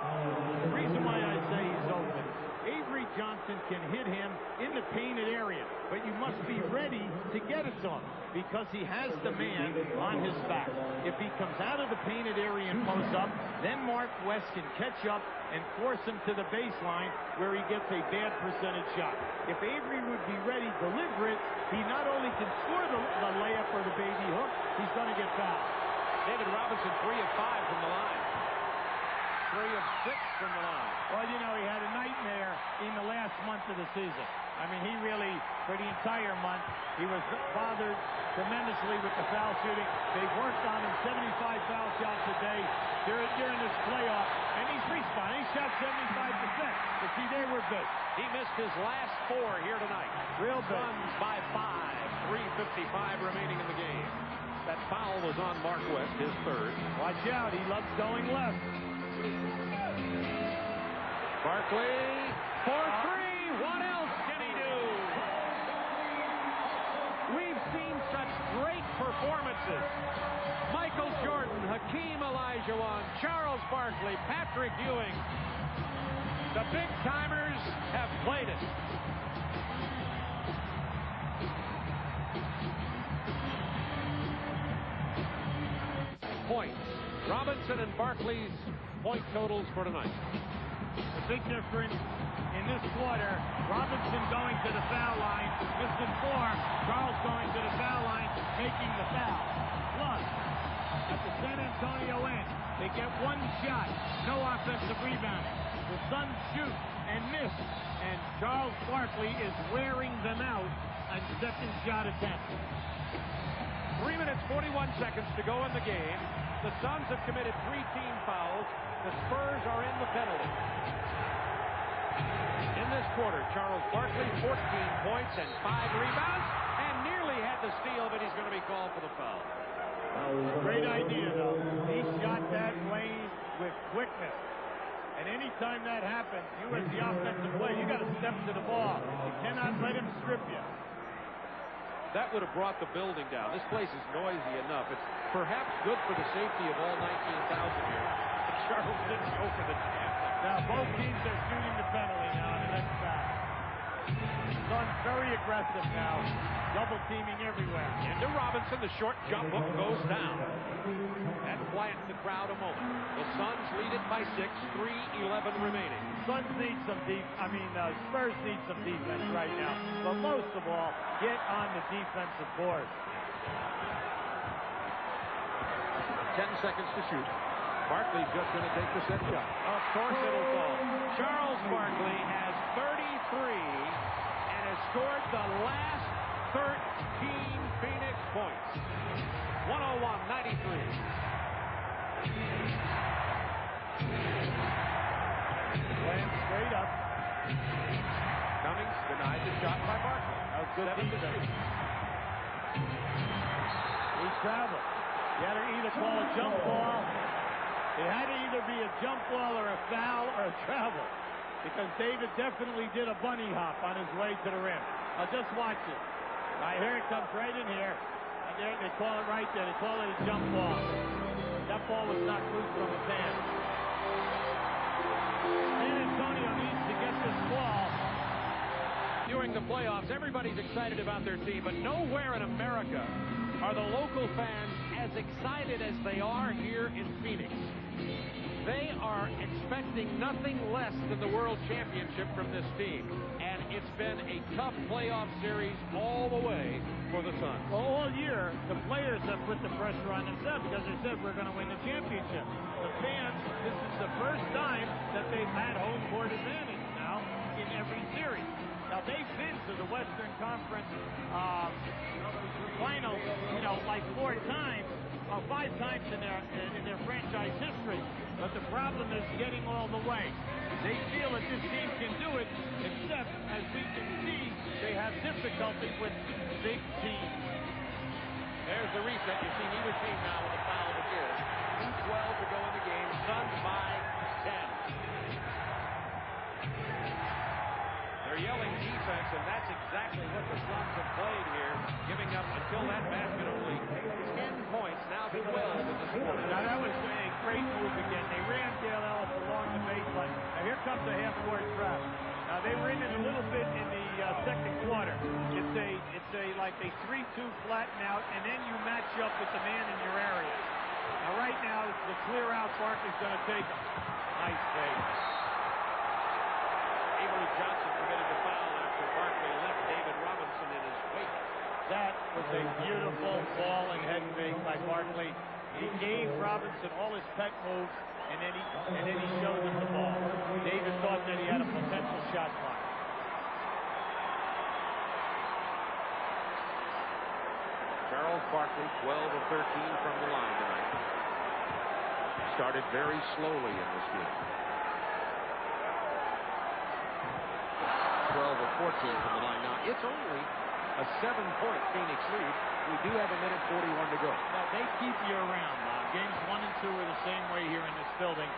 The reason why I say he's open Avery Johnson can hit him in the painted area, but you must be ready to get it to him because he has the man on his back. If he comes out of the painted area and posts up, then Mark West can catch up and force him to the baseline where he gets a bad percentage shot. If Avery would be ready to deliver it, he not only can score the layup or the baby hook, he's going to get fouled. David Robinson 3 of 5 from the line. 3 of 6 from the line. Well, you know, he had a nightmare in the last month of the season. I mean, he really, for the entire month, he was bothered tremendously with the foul shooting. They've worked on him 75 foul shots a day during this playoff, and he's responding. He shot 75%. But see, they were good. He missed his last 4 here tonight. Real good. Suns by 5. 3:55 remaining in the game. That foul was on Mark West, his third. Watch out, he loves going left. Barkley for 3. What else can he do? We've seen such great performances. Michael Jordan, Hakeem Olajuwon, Charles Barkley, Patrick Ewing. The big timers have played it. Points. Robinson and Barkley's point totals for tonight. The big difference in this quarter, Robinson going to the foul line, missing 4. Charles going to the foul line, taking the foul. Plus, at the San Antonio end, they get 1 shot, no offensive rebounding. The Suns shoot and miss, and Charles Barkley is wearing them out on second shot attempts. 3 minutes, 41 seconds to go in the game. The Suns have committed 3 team fouls. The Spurs are in the penalty. In this quarter, Charles Barkley, 14 points and 5 rebounds, and nearly had the steal, but he's going to be called for the foul. Great idea, though. He shot that lane with quickness. And anytime that happens, you as the offensive player, you got to step to the ball. You cannot let him strip you. That would have brought the building down. This place is noisy enough. It's perhaps good for the safety of all 19,000 here. But Charles didn't go for the jam. Now, both teams are shooting the penalty now on the next foul. Suns very aggressive now. Double teaming everywhere. Into Robinson. The short jump hook goes down. That quiets the crowd a moment. The Suns lead it by 6. 3:11 remaining. Suns need some Spurs need some defense right now. But most of all, get on the defensive board. 10 seconds to shoot. Barkley's just going to take the set shot. Of course it'll go. Charles Barkley has 33 and has scored the last 13 Phoenix points. 101-93. Playing straight up. Cummings denied the shot by Barkley. That was good defense. He traveled. You had to either call a jump ball. It had to either be a jump ball or a foul or a travel. Because David definitely did a bunny hop on his way to the rim. Now just watch it. Right here it comes right in here. And there they call it right there. They call it a jump ball. That ball was not loose from his hand. San Antonio needs to get this ball. During the playoffs, everybody's excited about their team, but nowhere in America are the local fans as excited as they are here in Phoenix. They are expecting nothing less than the World Championship from this team. And it's been a tough playoff series all the way for the Suns. Well, all year, the players have put the pressure on themselves because they said we're going to win the championship. The fans, this is the first time that they've had home court advantage now in every series. Now, they've been to the Western Conference finals, like 4 times, 5 times in their franchise history. But the problem is getting all the way. They feel that this team can do it, except, as we can see, they have difficulty with big teams. There's the reset. You see neither team now with a foul to give. 2:12 to go in the game. Suns by 10. They're yelling defense, and that's exactly what the Suns have played here, giving up until that basket only 10 points, now 12 in this quarter. Now that was a great move again. They ran Dale Ellis along the baseline. Now here comes the half-court trap. Now they were in it a little bit in the second quarter. It's like a 3-2 flatten out, and then you match up with the man in your area. Now right now it's the clear out. Barkley's going to take him. Nice save. Avery Johnson committed the foul after Barkley left David Robinson in his wake. That was a beautiful ball and head fake by Barkley. He gave Robinson all his pet moves, and then he showed him the ball. David thought that he had a potential shot clock. Charles Barkley, 12 of 13 from the line tonight. Started very slowly in this game. 12 of 14 from the line. Now, it's only a 7-point Phoenix lead. We do have a minute 41 to go. Now, they keep you around, Bob. Games 1 and 2 are the same way here in this building.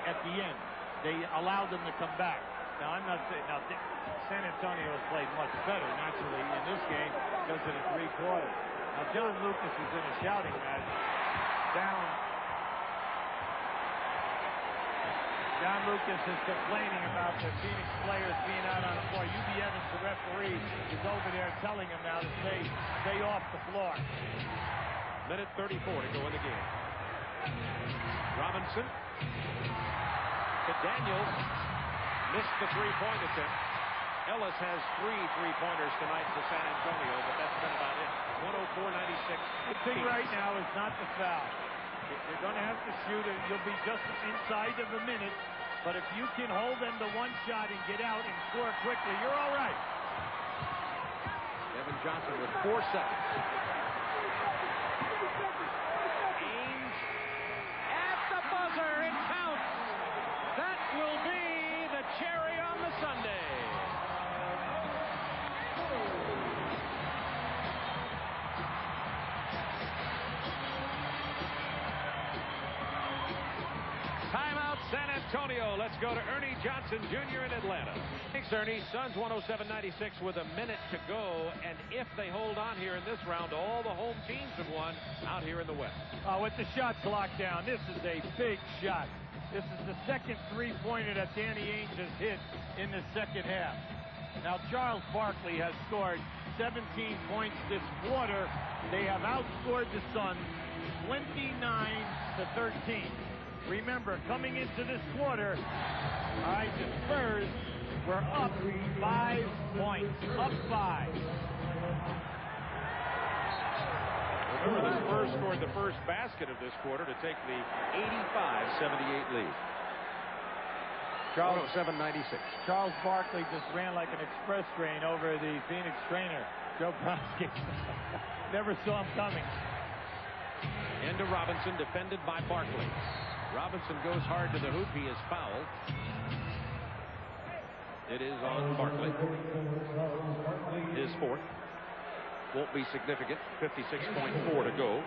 At the end, they allow them to come back. Now, I'm not saying... Now, San Antonio has played much better, naturally, in this game because of the 3 quarters. Now, John Lucas is in a shouting match. Down. John Lucas is complaining about the Phoenix players being out on the floor. UB Evans, the referee, is over there telling him now to stay off the floor. Minute 34 to go in the game. Robinson to Daniels. Missed the 3-point attempt. Ellis has 3 3-pointers tonight for San Antonio, but that's been about it. 104-96. The thing right now is not the foul. You're going to have to shoot it. You'll be just inside of a minute. But if you can hold them to 1 shot and get out and score quickly, you're all right. Evan Johnson with 4 seconds. Ainge at the buzzer. It counts. That will be the cherry on the sundae. Timeout, San Antonio. Let's go to Ernie Johnson Jr. in Atlanta. Thanks, Ernie. Suns 107-96 with a minute to go. And if they hold on here in this round, all the home teams have won out here in the West. With the shot clock down, this is a big shot. This is the second 3-pointer that Danny Ainge has hit in the second half. Now, Charles Barkley has scored 17 points this quarter. They have outscored the Suns 29-13. Remember, coming into this quarter, all right, the Spurs were up 5 points. Up 5. Remember, the Spurs scored the first basket of this quarter to take the 85-78 lead. Charles 7-96. Charles Barkley just ran like an express train over the Phoenix trainer, Joe Bronsky. Never saw him coming. Into Robinson, defended by Barkley. Robinson goes hard to the hoop. He is fouled. It is on Barkley. His 4th. Won't be significant. 56.4 to go.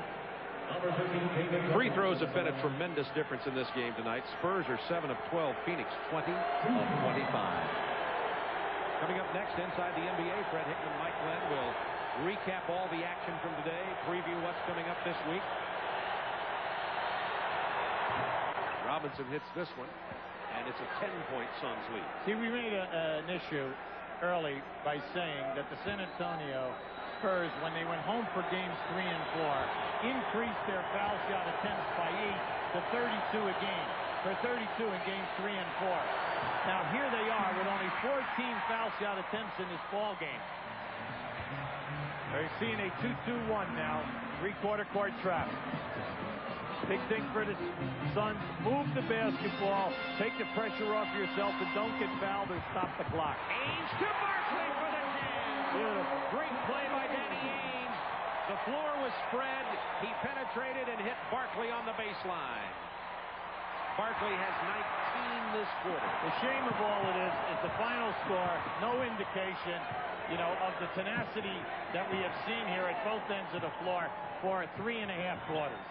Free throws have been a tremendous difference in this game tonight. Spurs are 7 of 12. Phoenix 20 of 25. Coming up next inside the NBA, Fred Hickman, Mike Glenn will recap all the action from today, preview what's coming up this week. Robinson hits this one, and it's a 10-point Suns lead. See, we made an issue early by saying that the San Antonio Spurs, when they went home for games 3 and 4, increased their foul shot attempts by 8 to 32 a game, for 32 in games 3 and 4. Now, here they are with only 14 foul shot attempts in this ball game. They're seeing a 2-2-1 now, 3-quarter court trap. Big thing for the Suns, move the basketball, take the pressure off yourself, and don't get fouled or stop the clock. Ainge to Barkley for the 10. Beautiful. Great play by Danny Ainge. The floor was spread. He penetrated and hit Barkley on the baseline. Barkley has 19 this quarter. The shame of all of this is the final score, no indication, of the tenacity that we have seen here at both ends of the floor for 3.5 quarters.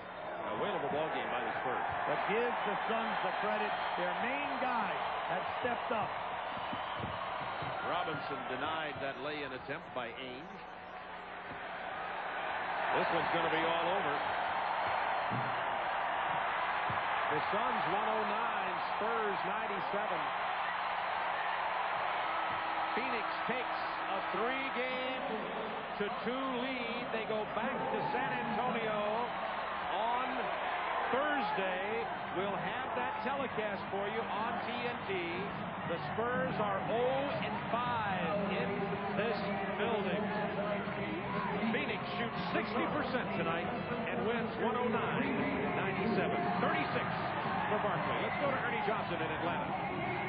A whale of a ball game by the Spurs. But give the Suns the credit. Their main guy has stepped up. Robinson denied that lay-in attempt by Ainge. This one's going to be all over. The Suns 109, Spurs 97. Phoenix takes a 3-game to 2 lead. They go back to San Antonio on Thursday. We'll have that telecast for you on TNT. The Spurs are 0-5 in this building. Phoenix shoots 60% tonight and wins 109-97. 36 for Barkley. Let's go to Ernie Johnson in Atlanta.